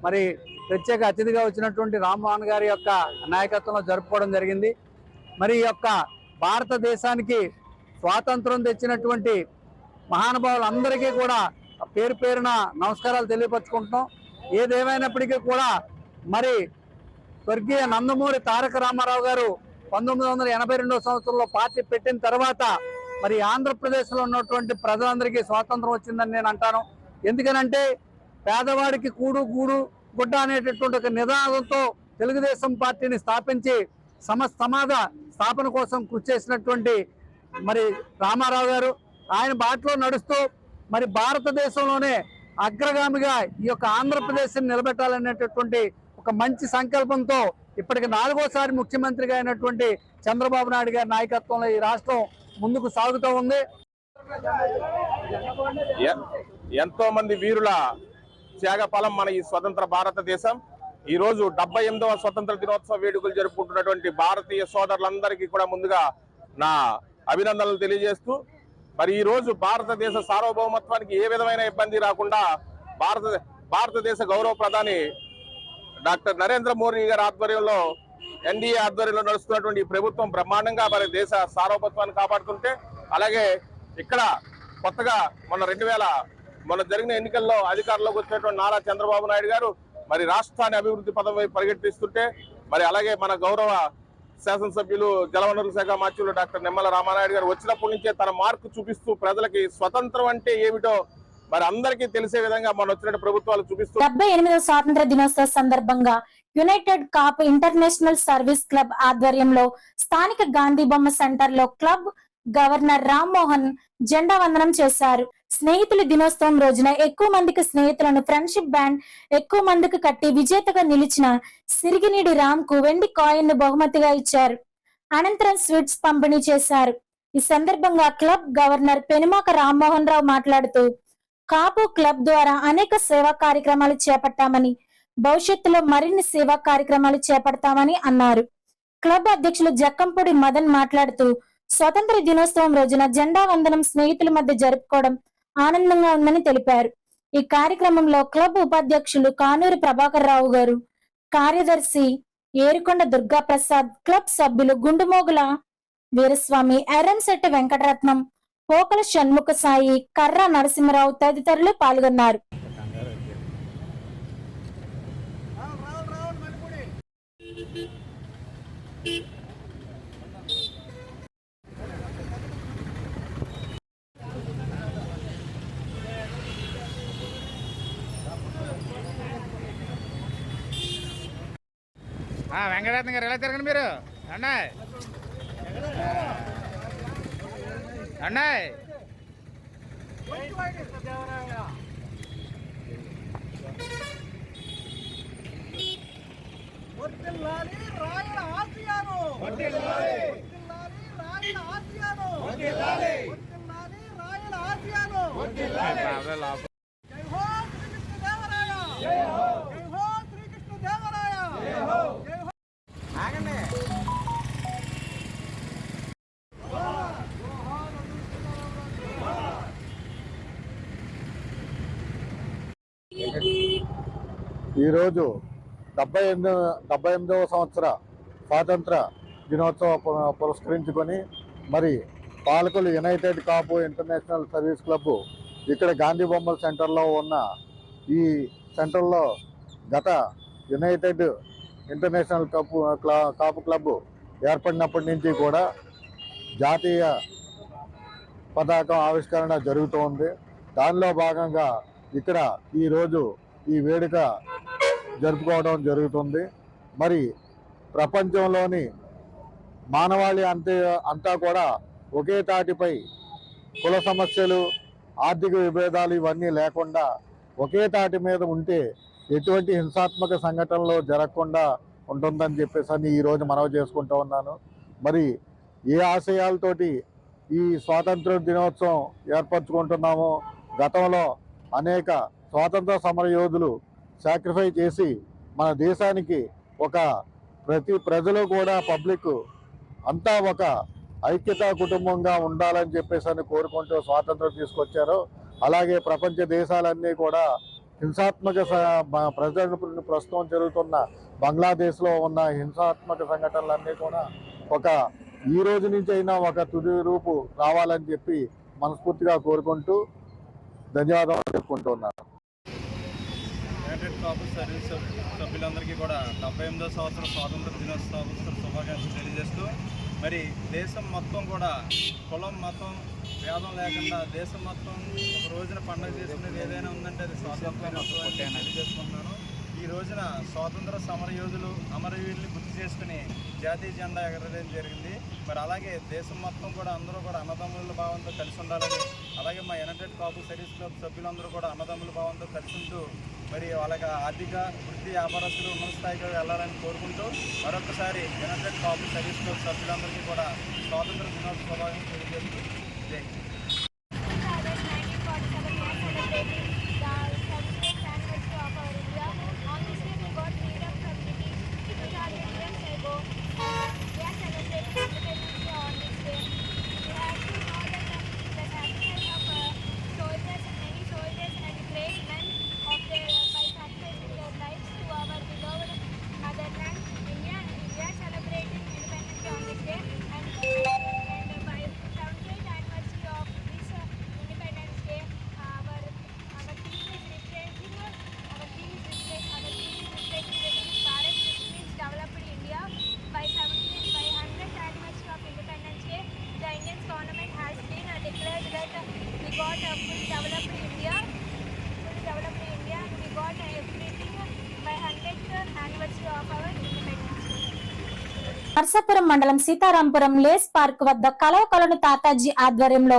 మరి ప్రత్యేక అతిథిగా వచ్చినటువంటి రామ్మోహన్ గారి యొక్క నాయకత్వంలో జరుపుకోవడం జరిగింది. మరి ఈ యొక్క భారతదేశానికి స్వాతంత్రం తెచ్చినటువంటి మహానుభావులందరికీ కూడా పేరు పేరున నమస్కారాలు తెలియపరచుకుంటున్నాం. ఏదేమైనప్పటికీ కూడా మరి స్వర్గీయ నందమూరి తారక రామారావు గారు 1982వ సంవత్సరంలో పార్టీ పెట్టిన తర్వాత మరి ఆంధ్రప్రదేశ్లో ఉన్నటువంటి ప్రజలందరికీ స్వాతంత్రం వచ్చిందని నేను అంటాను. ఎందుకనంటే పేదవాడికి కూడు గూడు గుడ్డ అనేటటువంటి ఒక నినాదంతో తెలుగుదేశం పార్టీని స్థాపించి సమాజ స్థాపన కోసం కృషి చేసినటువంటి మరి రామారావు గారు ఆయన బాటలో నడుస్తూ మరి భారతదేశంలోనే అగ్రగామిగా ఈ యొక్క ఆంధ్రప్రదేశ్ని నిలబెట్టాలనేటటువంటి ఒక మంచి సంకల్పంతో ఇప్పటికి 4వసారి ముఖ్యమంత్రిగా అయినటువంటి చంద్రబాబు నాయుడు గారి నాయకత్వంలో ఈ రాష్ట్రం ముందుకు సాగుతూ ఉంది. ఎంతో మంది వీరుల త్యాగఫలం మన ఈ స్వతంత్ర భారతదేశం. ఈ రోజు 78వ స్వతంత్ర దినోత్సవ వేడుకలు జరుపుకుంటున్నటువంటి భారతీయ సోదరులందరికీ కూడా ముందుగా నా అభినందనలు తెలియజేస్తూ మరి ఈ రోజు భారతదేశ సార్వభౌమత్వానికి ఏ విధమైన ఇబ్బంది రాకుండా భారతదేశ గౌరవ ప్రధాని డాక్టర్ నరేంద్ర మోడీ గారి ఆధ్వర్యంలో ఎన్డీఏ ఆధ్వర్యంలో నడుస్తున్నటువంటి ఈ ప్రభుత్వం బ్రహ్మాండంగా మరి దేశ సార్వభౌమత్వాన్ని కాపాడుతుంటే అలాగే ఇక్కడ కొత్తగా మొన్న జరిగిన ఎన్నికల్లో అధికారంలోకి వచ్చినటువంటి నారా చంద్రబాబు నాయుడు గారు మరి రాష్ట్రాన్ని అభివృద్ధి పదం వైపు పరిగెట్టిస్తుంటే మరి అలాగే మన గౌరవ శాసనసభ్యులు జలవనరుల శాఖ మంత్రులు డాక్టర్ నిమ్మల రామానాయుడు గారు వచ్చినప్పటి నుంచే తన మార్కు చూపిస్తూ ప్రజలకి స్వతంత్రం అంటే ఏమిటో మరి అందరికీ తెలిసే విధంగా మన వచ్చిన ప్రభుత్వాలు చూపిస్తూ 78వ స్వాతంత్ర దినోత్సవ సందర్భంగా united cop international service club ఆధ్వర్యంలో స్థానిక గాంధీ బొమ్మ సెంటర్ లో క్లబ్ గవర్నర్ రామ్మోహన్ జెండా వందనం చేశారు. స్నేహితుల దినోత్సవం రోజున ఎక్కువ మందికి స్నేహితులను ఫ్రెండ్షిప్ బ్యాండ్ ఎక్కువ మందికి కట్టి విజేతగా నిలిచిన సిరిగినీడి రామ్ కు వెండి కాయిన్ ను బహుమతిగా ఇచ్చారు. అనంతరం స్వీట్స్ పంపిణీ చేశారు. ఈ సందర్భంగా క్లబ్ గవర్నర్ పెనుమాక రామ్మోహన్ రావు మాట్లాడుతూ కాపు క్లబ్ ద్వారా అనేక సేవా కార్యక్రమాలు చేపట్టామని, భవిష్యత్తులో మరిన్ని సేవా కార్యక్రమాలు చేపడతామని అన్నారు. క్లబ్ అధ్యక్షులు జక్కంపూడి మదన్ మాట్లాడుతూ స్వతంత్ర దినోత్సవం రోజున జెండా వందనం స్నేహితుల మధ్య జరుపుకోవడం ఆనందంగా ఉందని తెలిపారు. ఈ కార్యక్రమంలో క్లబ్ ఉపాధ్యక్షులు కానూరి ప్రభాకర్ రావు గారు, కార్యదర్శి ఏరుకొండ దుర్గా ప్రసాద్, క్లబ్ సభ్యులు గుండుమోగుల వీరస్వామి, ఎర్రంశెట్టి వెంకటరత్నం, పోకల షణ్ముఖ సాయి, కర్ర నరసింహరావు తదితరులు పాల్గొన్నారు. వెంకటరత్న గారు ఎలా తిరగండి మీరు అన్నాయ్ అన్నాయ్ ఈరోజు 78వ సంవత్సర స్వాతంత్ర దినోత్సవం పురస్కరించుకొని మరి పాలకులు యునైటెడ్ కాపు ఇంటర్నేషనల్ సర్వీస్ క్లబ్ ఇక్కడ గాంధీ బొమ్మల సెంటర్లో ఉన్న ఈ సెంటర్లో గత యునైటెడ్ ఇంటర్నేషనల్ కాపు క్లబ్ ఏర్పడినప్పటి నుంచి కూడా జాతీయ పతాకం ఆవిష్కరణ జరుగుతూ ఉంది. దానిలో భాగంగా ఇక్కడ ఈరోజు ఈ వేడుక జరుపుకోవడం జరుగుతుంది. మరి ప్రపంచంలోని మానవాళి అంతా కూడా ఒకే తాటిపై కుల సమస్యలు, ఆర్థిక విభేదాలు ఇవన్నీ లేకుండా ఒకే తాటి మీద ఉంటే ఎటువంటి హింసాత్మక సంఘటనలు జరగకుండా ఉంటుందని చెప్పేసి ఈరోజు మనవి చేసుకుంటూ ఉన్నాను. మరి ఏ ఆశయాలతోటి ఈ స్వాతంత్ర దినోత్సవం ఏర్పరచుకుంటున్నామో, గతంలో అనేక స్వాతంత్ర సమర యోధులు సాక్రిఫైస్ చేసి మన దేశానికి ప్రతి ప్రజలు కూడా పబ్లిక్ అంతా ఒక ఐక్యతా కుటుంబంగా ఉండాలని చెప్పేసి కోరుకుంటూ స్వాతంత్రం తీసుకొచ్చారు. అలాగే ప్రపంచ దేశాలన్నీ కూడా హింసాత్మక ప్రస్తుతం జరుగుతున్న బంగ్లాదేశ్లో ఉన్న హింసాత్మక సంఘటనలన్నీ కూడా ఈ రోజు నుంచి అయినా ఒక తుది రూపు రావాలని చెప్పి మనస్ఫూర్తిగా కోరుకుంటూ ధన్యవాదాలు చెప్పుకుంటున్నాను. యునైటెడ్ కాపు సర్వీస్ సభ్యులందరికీ కూడా 78వ సంవత్సరం స్వాతంత్ర దినోత్సవ శుభాకాంక్షలు తెలియజేస్తూ, మరి దేశం మొత్తం కూడా కులం మతం భేదం లేకుండా దేశం మొత్తం ఒక రోజున పండుగ చేసుకునేది ఏదైనా ఉందంటే అది స్వాతంత్ర దినోత్సవం తెలియజేసుకుంటున్నాను. ఈ రోజున స్వాతంత్ర సమరయోధులు అమరవీరుల్ని గుర్తు చేసుకుని జాతీయ జెండా ఎగరడం జరిగింది. మరి అలాగే దేశం మొత్తం కూడా అందరూ కూడా అన్నదమ్ముల భావంతో కలిసి ఉండాలని, అలాగే మా యునైటెడ్ కాపు సర్వీస్ క్లబ్ సభ్యులందరూ కూడా అన్నదమ్ముల భావంతో కలిసి ఉంటూ మరి వాళ్ళకి ఆర్థిక వృత్తి వ్యాపారస్తులు ఉన్నత స్థాయికి వెళ్ళాలని కోరుకుంటూ మరొకసారి యునైటెడ్ కాపు సర్వీస్ క్లబ్ సభ్యులందరికీ కూడా స్వాతంత్ర దినోత్సవ శుభాకాంక్షలు తెలియజేస్తూ జై. And by 78th anniversary of Narsapuram మండలం సీతారాంపురం లేస్ పార్క్ వద్ద కలవకొలను తాతాజీ ఆధ్వర్యంలో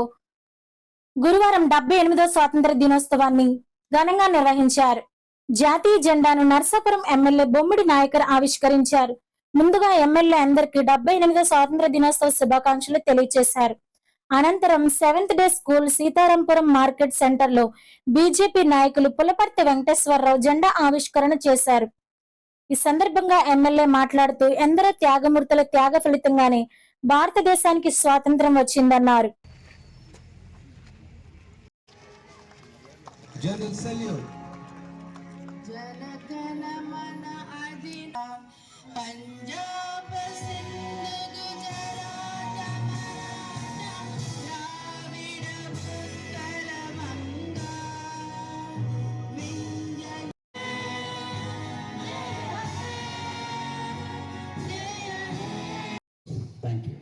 గురువారం 78వ స్వాతంత్ర దినోత్సవాన్ని ఘనంగా నిర్వహించారు. జాతీయ జెండాను నర్సాపురం ఎమ్మెల్యే బొమ్మిడి నాయకర్ ఆవిష్కరించారు. ముందుగా ఎమ్మెల్యే అందరికీ 78వ స్వాతంత్ర దినోత్సవ శుభాకాంక్షలు తెలియజేశారు. అనంతరం 7th day school Sitarampuram market centre లో బీజేపీ నాయకులు పులపర్తి వెంకటేశ్వరరావు జెండా ఆవిష్కరణ చేశారు. ఈ సందర్భంగా ఎమ్మెల్యే మాట్లాడుతూ ఎందరో త్యాగమూర్తుల త్యాగ ఫలితంగానే భారతదేశానికి స్వాతంత్రం వచ్చిందన్నారు. Thank you.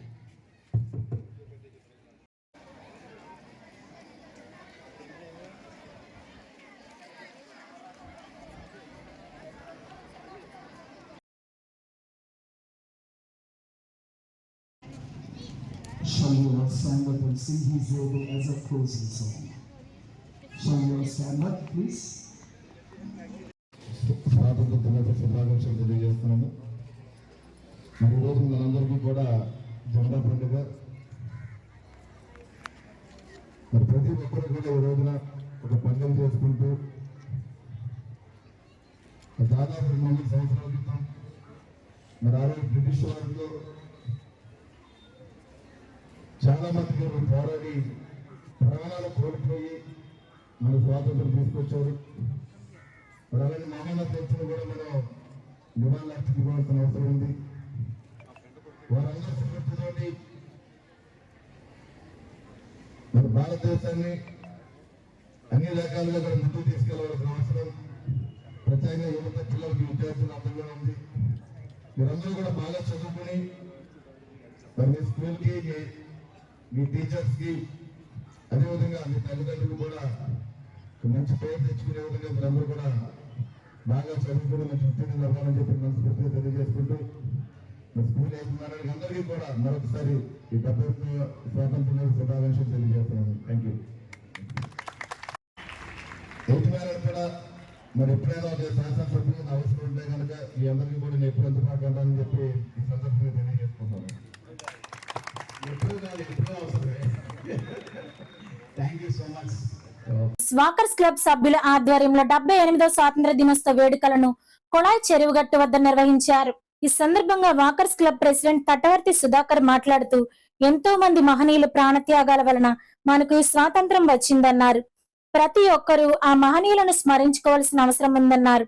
Shall we all stand up and sing He's Able as a closing song? Shall we all stand up, please? స్వాతంత్ర దినోత్సవ శుభాకాంక్షలు తెలియజేస్తున్నాను. మరి ఈరోజు మనందరికీ కూడా జెండా పండుగ. మరి ప్రతి ఒక్కరు కూడా ఈ రోజున ఒక పండుగ చేసుకుంటూ దాదాపు 200 సంవత్సరాల క్రితం మరి ఆ రోజు బ్రిటిష్ వారితో చాలా మంది పోరాడి ప్రాణాలు కోల్పోయి మన స్వాతంత్రం తీసుకొచ్చారు. మరి అలాగే మహానత్వం కూడా మనం నివాళులు అర్పించుకోవాల్సిన అవసరం ఉంది. వారందరూ స్ఫూర్తితోటి మరి భారతదేశాన్ని అన్ని రకాలుగా కూడా ముందుకు తీసుకెళ్లవలసిన అవసరం ప్రత్యేకంగా యువత పిల్లలకి విద్యార్థులు అందరిలో ఉంది. మీరందరూ కూడా బాగా చదువుకుని మరి మీ స్కూల్కి మీ టీచర్స్కి అదేవిధంగా మీ తల్లిదండ్రులు కూడా మంచి పేరు తెచ్చుకునే విధంగా మీరందరూ కూడా బాగా చదువుకుని మంచి ఉత్తీర్ణులు అవ్వాలని చెప్పి మనస్ఫూర్తిగా తెలియజేసుకుంటూ స్కూల్ యజమానులకి అందరికీ కూడా మరొకసారి ఈ 70వ స్వాతంత్ర శుభాకాంక్షలు తెలియజేస్తున్నాను. Thank you. యజమానులు కూడా మరి ఎప్పుడైనా ఒక శాసనసభ్యులు అవసరం ఉంటే కనుక మీ అందరికీ కూడా నేను ఎప్పుడు అందుబాటులో ఉంటానని చెప్పి ఈ సందర్భంగా తెలియజేసుకుంటాను. ఎప్పుడు కాదు, ఎప్పుడూ అవసరమే. Thank you so much. Walkers club సభ్యుల ఆధ్వర్యంలో 78వ స్వాతంత్ర దినోత్సవ వేడుకలను కొళాయి చెరువుగట్టు వద్ద నిర్వహించారు. ఈ సందర్భంగా walkers club president Tatavarthi Sudhakar మాట్లాడుతూ ఎంతో మంది మహనీయులు ప్రాణత్యాగాల వలన మనకు ఈ స్వాతంత్రం వచ్చిందన్నారు. ప్రతి ఒక్కరూ ఆ మహనీయులను స్మరించుకోవాల్సిన అవసరం ఉందన్నారు.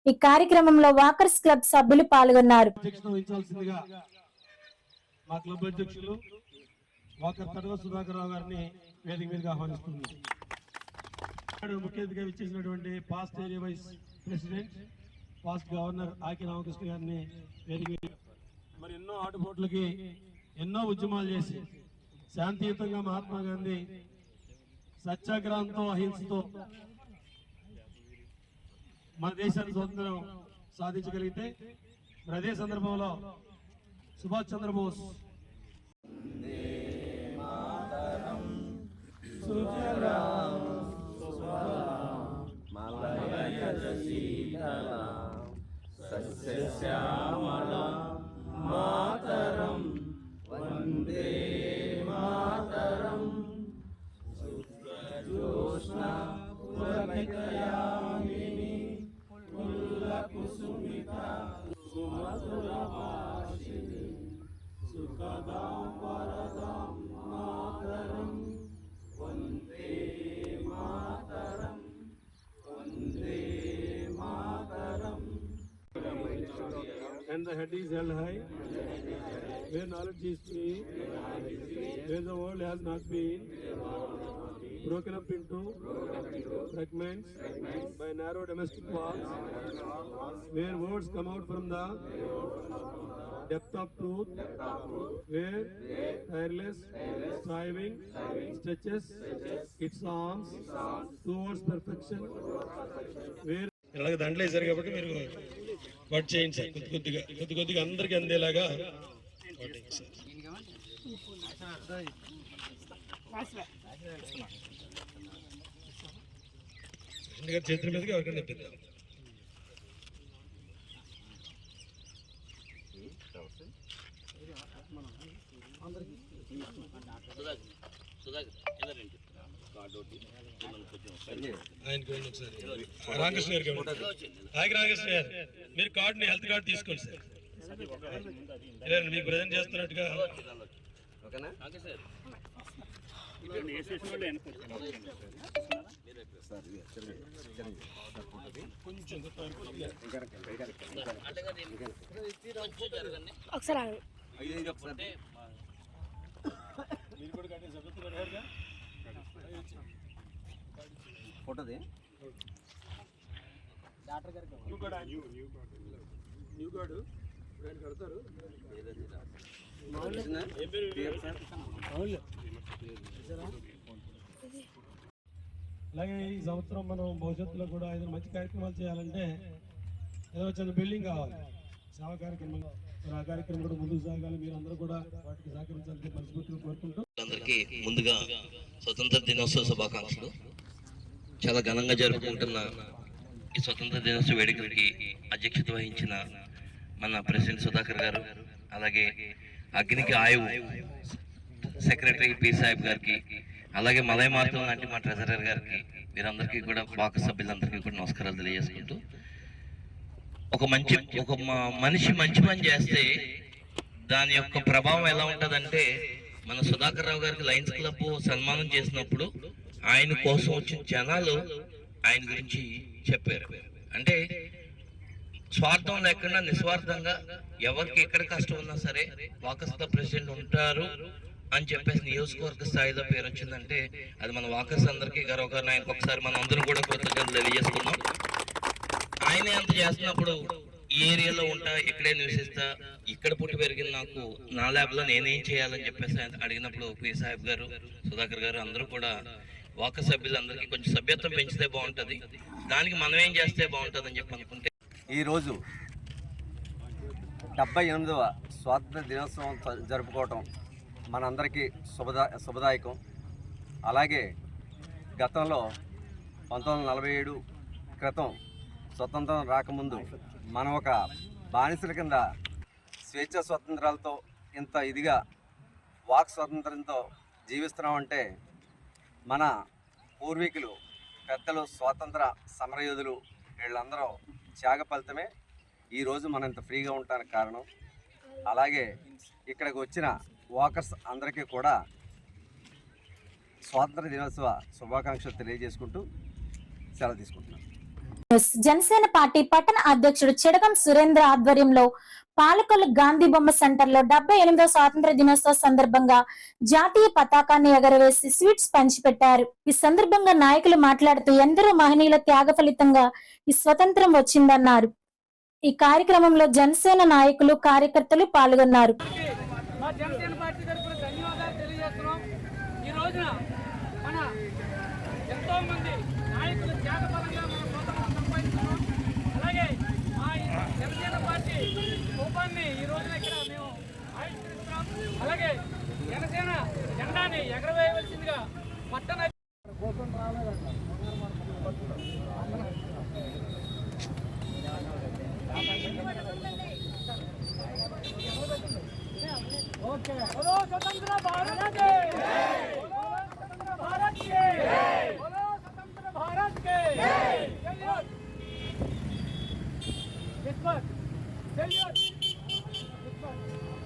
ఈ కార్యక్రమంలో వాకర్స్ క్లబ్ సభ్యులు పాల్గొన్నారు. మా క్లబ్ అధ్యక్షులు వాకర్ తటవర్తి సుధాకర్ రావు గారిని వేదిక మీదగా ఆహ్వానిస్తున్నారు. ముఖ్య అతిథిగా ఇచ్చేసినటువంటి past area vice president past governor Aki Ramakrishna గారిని వేదిక మరి ఎన్నో ఆటుపోట్లకి ఎన్నో ఉద్యమాలు చేసి శాంతియుతంగా మహాత్మా గాంధీ సత్యాగ్రహంతో అహింసతో మన దేశానికి స్వతంత్రం సాధించగలిగితే మరి అదే సందర్భంలో సుభాష్ చంద్రబోస్ మాతరం వందే మాతరం జోష్ణ పులకితయామిని పుల్లకుసుమిత సుమధురభాషిణి సుఖదాం వరదాం మాతరం Vande Mataram Vande Mataram. And the head is held high, where knowledge is free, where the world has not been broken up into fragments by narrow domestic walls, where words come out from the depth of truth, where tireless striving stretches its arms towards perfection, where ఇలాగ దాంట్లో వేసారు కాబట్టి మీరు work చేయండి sir. కొద్ది కొద్దిగా అందరికీ అందేలాగా చేతుల మీదకి ఎవరికైనా తెప్పిద్దాం. రామకృష్ణ గారికి రామకృష్ణ గారు మీరు కార్డుని హెల్త్ కార్డు తీసుకోండి సార్. మీకు ప్రజెంట్ చేస్తున్నట్టుగా ఫోటోది అలాగే ఈ సంవత్సరం మనం భవిష్యత్తులో కూడా ఏదైనా మంచి కార్యక్రమాలు చేయాలంటే ఏదో చిన్న బిల్డింగ్ కావాలి, సేవా కార్యక్రమం. ఆ కార్యక్రమం కూడా ముందుకు సాగాలి. మీరు అందరూ కూడా వాటికి సహకరించాలని మనస్ఫూర్తిగా కోరుకుంటూ అందరికీ ముందుగా స్వతంత్ర దినోత్సవ శుభాకాంక్షలు. చాలా ఘనంగా జరుపుకుంటున్న ఈ స్వతంత్ర దినోత్సవ వేడుకలకి అధ్యక్షత వహించిన మన ప్రెసిడెంట్ సుధాకర్ గారు, అలాగే అగ్నికి ఆయువు సెక్రటరీ పి సాహెబ్ గారికి, అలాగే మలయ మార్గం లాంటి మా ట్రెజరర్ గారికి, వీరందరికీ కూడా బాక సభ్యులందరికీ కూడా నమస్కారాలు తెలియజేసుకుంటూ, ఒక మనిషి మంచి పని చేస్తే దాని యొక్క ప్రభావం ఎలా ఉంటుందంటే, మన సుధాకర్ రావు గారికి లయన్స్ క్లబ్ సన్మానం చేసినప్పుడు ఆయన కోసం వచ్చిన జనాలు ఆయన గురించి చెప్పారు. అంటే స్వార్థం లేకుండా నిస్వార్థంగా ఎవరికి ఎక్కడ కష్టం ఉన్నా సరే వాకర్స్ క్లబ్ ప్రెసిడెంట్ ఉంటారు అని చెప్పేసి నియోజకవర్గ స్థాయిలో పేరు వచ్చిందంటే అది మన వాకర్స్ అందరికీ గర్వకారణం. ఆయనకు ఒకసారి మనం అందరం కూడా కృతజ్ఞతలు తెలియజేసుకున్నాం. ఆయనే అంత చేస్తున్నప్పుడు ఈ ఏరియాలో ఉంటా, ఇక్కడే నివసిస్తా, ఇక్కడ పుట్టి పెరిగిన నాకు నా ల్యాబ్లో నేనేం చేయాలని చెప్పేసి అడిగినప్పుడు పి సాహెబ్ గారు, సుధాకర్ గారు అందరూ కూడా వాకర్ సభ్యులందరికీ కొంచెం సభ్యత్వం పెంచితే బాగుంటుంది, దానికి మనం ఏం చేస్తే బాగుంటుంది అని చెప్పి అనుకుంటే ఈరోజు 78వ స్వాతంత్ర దినోత్సవం జరుపుకోవటం మనందరికీ శుభదాయకం. అలాగే గతంలో 1947 క్రితం స్వతంత్రం రాకముందు మనం ఒక బానిసల కింద స్వేచ్ఛ స్వతంత్రాలతో ఇంత ఇదిగా వాక్ స్వాతంత్రంతో జీవిస్తున్నామంటే మన పూర్వీకులు, పెద్దలు, స్వాతంత్ర సమరయోధులు వీళ్ళందరూ త్యాగ ఫలితమే ఈరోజు మనం ఇంత ఫ్రీగా ఉండడానికి కారణం. అలాగే ఇక్కడికి వచ్చిన వాకర్స్ అందరికీ కూడా స్వాతంత్ర దినోత్సవ శుభాకాంక్షలు తెలియజేసుకుంటూ సెలవు తీసుకుంటున్నాను. జనసేన పార్టీ పట్టణ అధ్యక్షుడు చెడగం సురేంద్ర ఆధ్వర్యంలో పాలకొల్లు గాంధీ బొమ్మ సెంటర్ లో 78వ స్వాతంత్ర దినోత్సవ సందర్భంగా జాతీయ పతాకాన్ని ఎగరవేసి స్వీట్స్ పంచిపెట్టారు. ఈ సందర్భంగా నాయకులు మాట్లాడుతూ ఎందరో మహనీయుల త్యాగ ఫలితంగా ఈ స్వతంత్రం వచ్చిందన్నారు. ఈ కార్యక్రమంలో జనసేన నాయకులు, కార్యకర్తలు పాల్గొన్నారు. జనసేన పార్టీ తరఫున ధన్యవాదాలు తెలియజేస్తున్నాం. ఈ రోజున మన ఎంతో మంది నాయకులు త్యాగపరంగా మనం స్వతంత్రం సంపాదించుకున్నాం. అలాగే మా జనసేన పార్టీ రూపాన్ని ఈ రోజున ఇక్కడ మేము ఆవిష్కరిస్తున్నాం. అలాగే జనసేన జెండాని ఎగరవేయవలసిందిగా పట్టణ बोलो स्वतंत्र भारत के, बोलो स्वतंत्र भारत के, बोलो स्वतंत्र भारत के, salute, salute,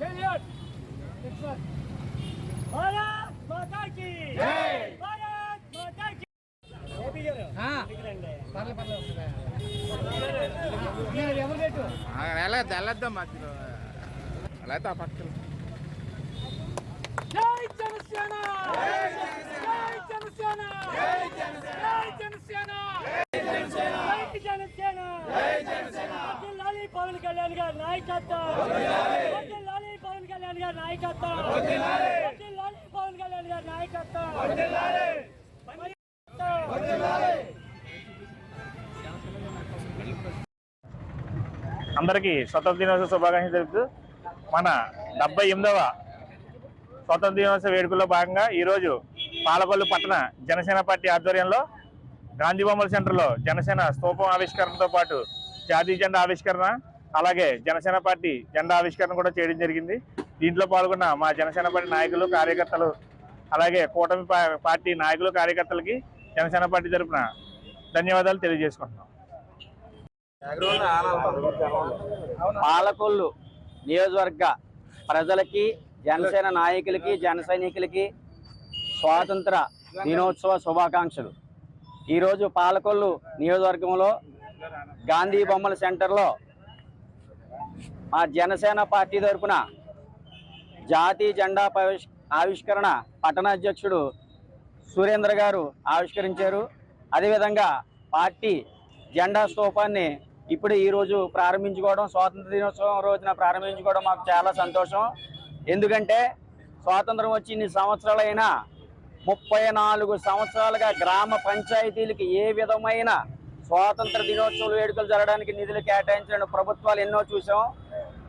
salute, salute, Bharat माता की, भारत माता की. हाँ జై జనసేన, జై జనసేన, జై జనసేన, జై జనసేన, జై జనసేన. లాలి పవన్ కళ్యాణ్ గారి నాయకత్వం, లాలి పవన్ కళ్యాణ్ గారి నాయకత్వం, లాలి పవన్ కళ్యాణ్ గారి నాయకత్వం. అందరికీ స్వతంత్ర దినోత్సవ శుభాకాంక్షలు తెలుపుతూ మన 78వ స్వాతంత్ర దినోత్సవ వేడుకల్లో భాగంగా ఈరోజు పాలకొల్లు పట్టణ జనసేన పార్టీ ఆధ్వర్యంలో గాంధీ బొమ్మల సెంటర్లో జనసేన స్తూపం ఆవిష్కరణతో పాటు జాతీయ జెండా ఆవిష్కరణ, అలాగే జనసేన పార్టీ జెండా ఆవిష్కరణ కూడా చేయడం జరిగింది. దీంట్లో పాల్గొన్న మా జనసేన పార్టీ నాయకులు, కార్యకర్తలు, అలాగే కూటమి పార్టీ నాయకులు, కార్యకర్తలకి జనసేన పార్టీ తరఫున ధన్యవాదాలు తెలియజేసుకుంటున్నాం. పాలకొల్లు నియోజకవర్గ ప్రజలకి, జనసేన నాయకులకి, జన సైనికులకి స్వాతంత్ర దినోత్సవ శుభాకాంక్షలు. ఈరోజు పాలకొల్లు నియోజకవర్గంలో గాంధీ బొమ్మల సెంటర్లో మా జనసేన పార్టీ తరఫున జాతీయ జెండా ఆవిష్కరణ పట్టణ అధ్యక్షుడు సురేంద్ర గారు ఆవిష్కరించారు. అదేవిధంగా పార్టీ జెండా స్తూపాన్ని ఇప్పుడు ఈరోజు ప్రారంభించుకోవడం, స్వాతంత్ర దినోత్సవం రోజున ప్రారంభించుకోవడం మాకు చాలా సంతోషం. ఎందుకంటే స్వాతంత్రం వచ్చి ఇన్ని సంవత్సరాలైనా 34 సంవత్సరాలుగా గ్రామ పంచాయతీలకి ఏ విధమైన స్వాతంత్ర దినోత్సవ వేడుకలు జరగడానికి నిధులు కేటాయించిన ప్రభుత్వాలు ఎన్నో చూసాం.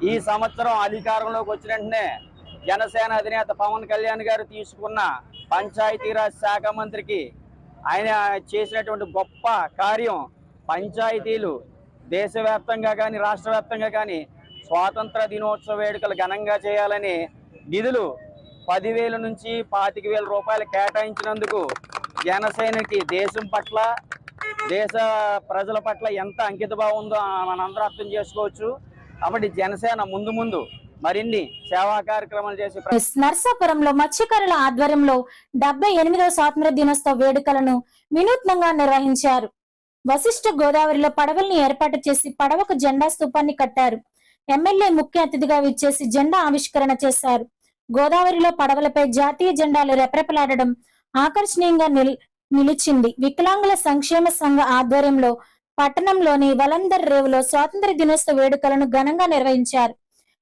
ఈ సంవత్సరం అధికారంలోకి వచ్చిన వెంటనే జనసేన అధినేత పవన్ కళ్యాణ్ గారు తీసుకున్న పంచాయతీరాజ్ శాఖ మంత్రికి ఆయన చేసినటువంటి గొప్ప కార్యం, పంచాయతీలు దేశవ్యాప్తంగా కానీ రాష్ట్ర వ్యాప్తంగా కానీ స్వాతంత్ర దినోత్సవ వేడుకలు ఘనంగా చేయాలని నిధులు 10,000 నుంచి 25,000 రూపాయలు కేటాయించినందుకు జనసేనకి దేశం పట్ల, దేశ ప్రజల పట్ల ఎంత అంకితభావం ఉందో మనందరం అర్థం చేసుకోవచ్చు. కాబట్టి జనసేన ముందు ముందు మరిన్ని సేవా కార్యక్రమాలు చేసి నర్సాపురంలో మత్స్యకారుల ఆధ్వర్యంలో 78వ స్వాతంత్ర దినోత్సవ వేడుకలను వినూత్నంగా నిర్వహించారు. వశిష్ఠ గోదావరిలో పడవల్ని ఏర్పాటు చేసి పడవకు జెండా స్తూపాన్ని కట్టారు. ఎమ్మెల్యే ముఖ్య అతిథిగా విచ్చేసి జెండా ఆవిష్కరణ చేశారు. గోదావరిలో పడవలపై జాతీయ జెండాలు రెపరెపలాడడం ఆకర్షణీయంగా నిలిచింది. వికలాంగుల సంక్షేమ సంఘ ఆధ్వర్యంలో పట్టణంలోని వలందర్ రేవులో స్వాతంత్ర దినోత్సవ వేడుకలను ఘనంగా నిర్వహించారు.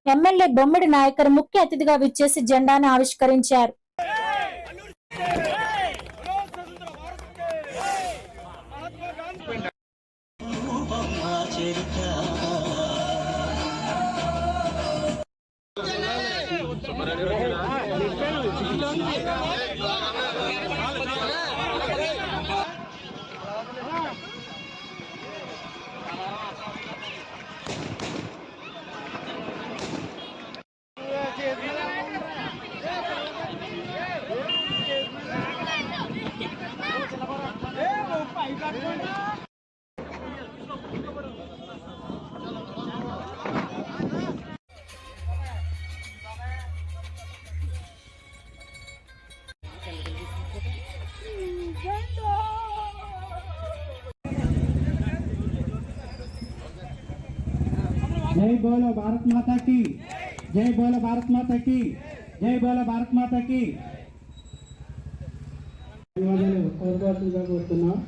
ఎమ్మెల్యే బొమ్మిడి నాయకర్ ముఖ్య అతిథిగా విచ్చేసి జెండాను ఆవిష్కరించారు. जय बोलो भारत माता की, जय बोलो भारत माता की, जय बोलो भारत माता की. ధన్యవాదాలు కోరుకోవాల్సిందిగా కోరుతున్నాం.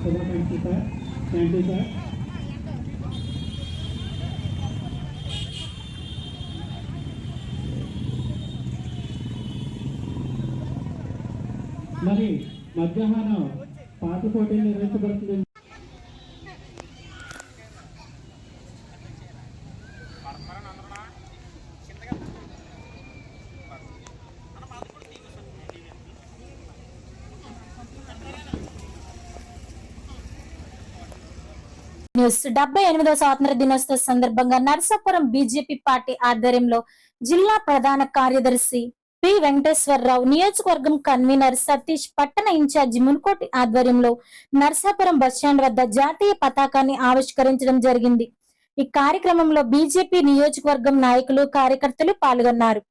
శుభాకాంక్షలు సార్. Thank you sir. మరి మధ్యాహ్నం పాట పోటీ నిర్వహించబడుతుంది. న్యూస్ 78వ స్వాతంత్ర దినోత్సవ సందర్భంగా నర్సాపురం బీజేపీ పార్టీ ఆధ్వర్యంలో జిల్లా ప్రధాన కార్యదర్శి పి వెంకటేశ్వరరావు, నియోజకవర్గం కన్వీనర్ సతీష్, పట్టణ ఇన్ఛార్జి మున్కోటి ఆధ్వర్యంలో నర్సాపురం బస్టాండ్ వద్ద జాతీయ పతాకాన్ని ఆవిష్కరించడం జరిగింది. ఈ కార్యక్రమంలో బీజేపీ నియోజకవర్గం నాయకులు, కార్యకర్తలు పాల్గొన్నారు.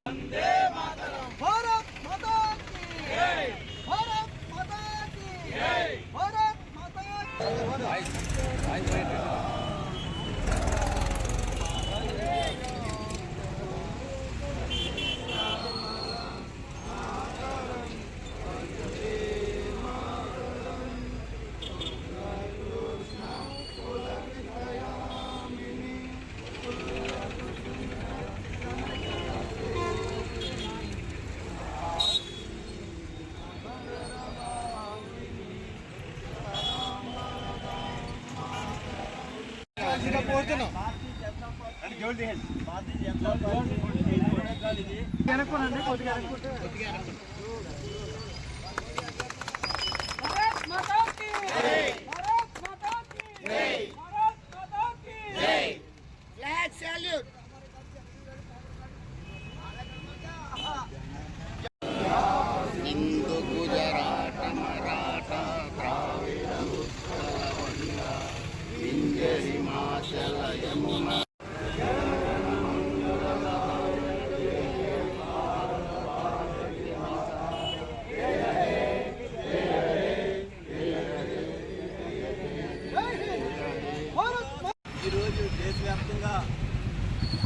ఈరోజు దేశవ్యాప్తంగా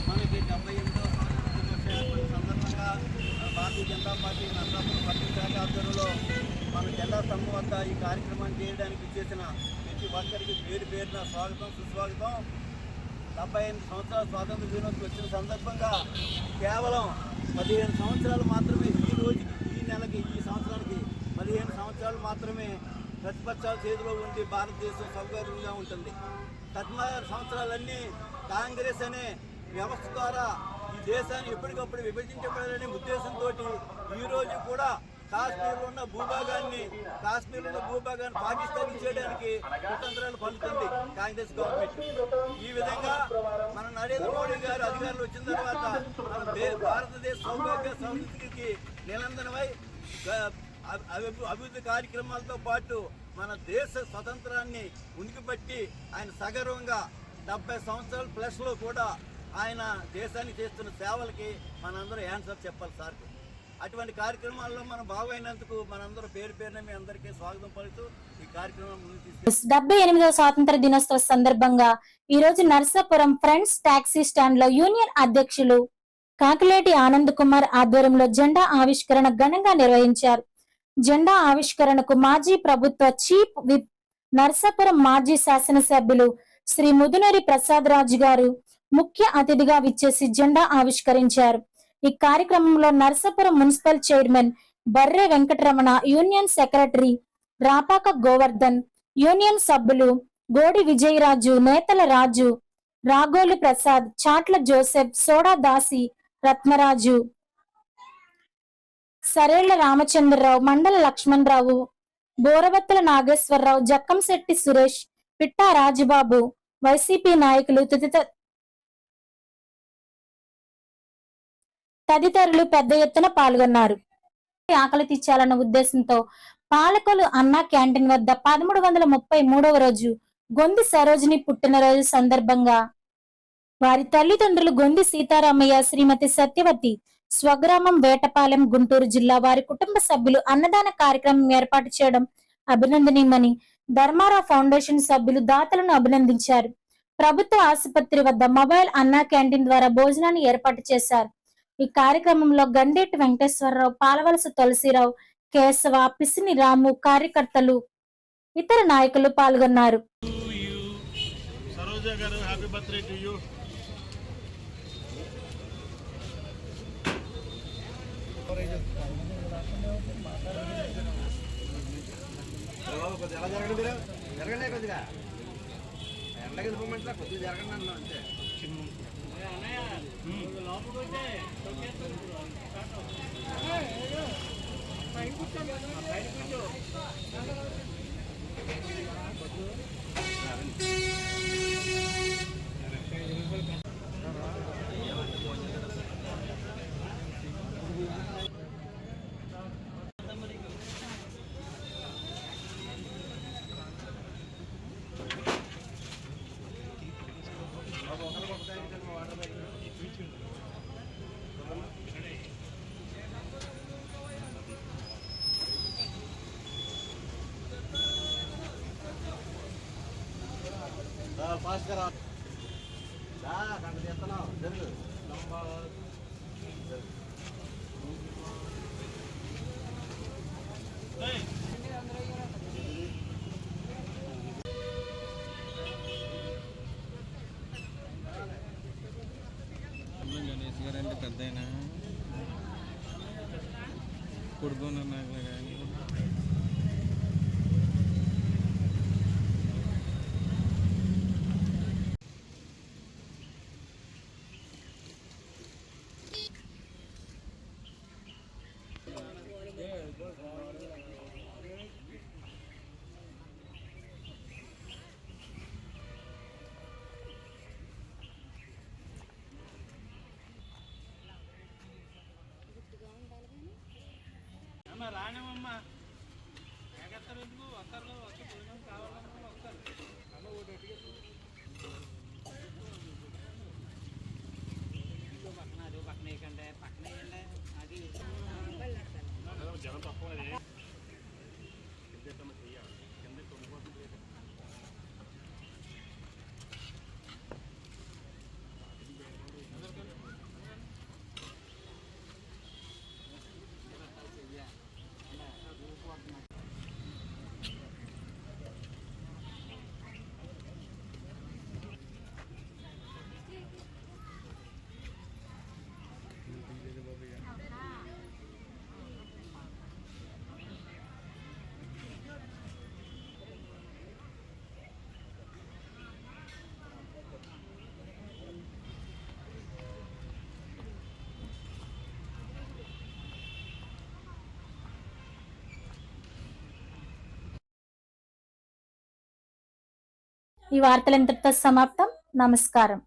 మనకి 78వ దినోత్సవం సందర్భంగా భారతీయ జనతా పార్టీ నర్సాపురం పట్టణ శాఖ ఆధ్వర్యంలో మన జెండా స్తంభం వద్ద ఈ కార్యక్రమాన్ని చేయడానికి చేసిన ప్రతి ఒక్కరికి పేరు పేరున స్వాగతం సుస్వాగతం. 75 సంవత్సరాల స్వాతంత్ర దినోత్సవం వచ్చిన సందర్భంగా కేవలం 15 సంవత్సరాలు మాత్రమే ఈ రోజుకి, ఈ నెలకి, ఈ సంవత్సరానికి 15 సంవత్సరాలు మాత్రమే ప్రతిపక్షాల చేతిలో ఉండి భారతదేశం సౌకర్యంగా ఉంటుంది. 16 సంవత్సరాలన్నీ కాంగ్రెస్ అనే వ్యవస్థ ద్వారా ఈ దేశాన్ని ఎప్పటికప్పుడు విభజించబడాలనే ఉద్దేశంతో ఈరోజు కూడా కాశ్మీర్లో ఉన్న భూభాగాన్ని పాకిస్తాన్ ఇచ్చేయడానికి కుతంత్రాలు పలుకుతుంది కాంగ్రెస్ గవర్నమెంట్. ఈ విధంగా మన నరేంద్ర మోడీ గారు అధికారులు వచ్చిన తర్వాత మన భారతదేశ సౌభాగ్య సంస్కృతికి నిలందనమై అభివృద్ధి కార్యక్రమాలతో పాటు మన దేశ స్వతంత్రాన్ని ఉనికిపట్టి ఆయన సగర్వంగా 70 సంవత్సరాల ప్లస్లో కూడా ఆయన దేశానికి చేస్తున్న సేవలకి మనందరూ ఆన్సర్ చెప్పాలి సార్. అటువంటి కార్యక్రమాల్లో మనం బాగైనందుకు మనందరూ పేరు పేరున మీ అందరికీ స్వాగతం పలుకుతూ ఈ కార్యక్రమం ముందుకు తీసుకు 78వ స్వాతంత్ర దినోత్సవ సందర్భంగా ఈ రోజు నర్సాపురం ఫ్రెండ్స్ టాక్సీ స్టాండ్ లో యూనియన్ అధ్యక్షులు కాకిలేటి ఆనంద్ కుమార్ ఆధ్వర్యంలో జెండా ఆవిష్కరణ ఘనంగా నిర్వహించారు. జెండా ఆవిష్కరణకు మాజీ ప్రభుత్వ చీఫ్ విప్ నర్సాపురం మాజీ శాసనసభ్యులు శ్రీ ముదునూరి ప్రసాద్ రాజు గారు ముఖ్య అతిథిగా విచ్చేసి జెండా ఆవిష్కరించారు. ఈ కార్యక్రమంలో నర్సాపురం మున్సిపల్ చైర్మన్ బర్రె Venkataramana, union secretary Rapaka Govardhan, union సభ్యులు గోడి విజయరాజు, నేతల రాజు, రాగోలు ప్రసాద్, చాట్ల జోసెఫ్, సోడా దాసి, రత్నరాజు, సరేళ్ల రామచంద్రరావు, మండల లక్ష్మణరావు, బోరబత్తల నాగేశ్వరరావు, జక్కంశెట్టి సురేష్, పిట్టా రాజుబాబు, వైసీపీ నాయకులు తదితరులు పెద్ద ఎత్తున పాల్గొన్నారు. ఆకలి తీర్చాలన్న ఉద్దేశంతో పాలకొలు అన్నా క్యాంటీన్ వద్ద 1333వ రోజు గొంది సరోజిని పుట్టినరోజు సందర్భంగా వారి తల్లిదండ్రులు గొంది సీతారామయ్య, శ్రీమతి సత్యవతి, స్వగ్రామం వేటపాలెం, గుంటూరు జిల్లా, వారి కుటుంబ సభ్యులు అన్నదాన కార్యక్రమం ఏర్పాటు చేయడం అభినందనీయమని ధర్మారావు ఫౌండేషన్ సభ్యులు దాతలను అభినందించారు. ప్రభుత్వ ఆసుపత్రి వద్ద మొబైల్ అన్నా క్యాంటీన్ ద్వారా భోజనాన్ని ఏర్పాటు చేశారు. ఈ కార్యక్రమంలో గండేటి వెంకటేశ్వరరావు, పాలవలస తులసిరావు, కేశవ, పిసిని రాము, కార్యకర్తలు, ఇతర నాయకులు పాల్గొన్నారు. గణేష్ గారు అంటే పెద్దయినా కొడుకున్నారు నాకు కానీ ఈ వార్తలు ఇంతటితో సమాప్తం. నమస్కారం.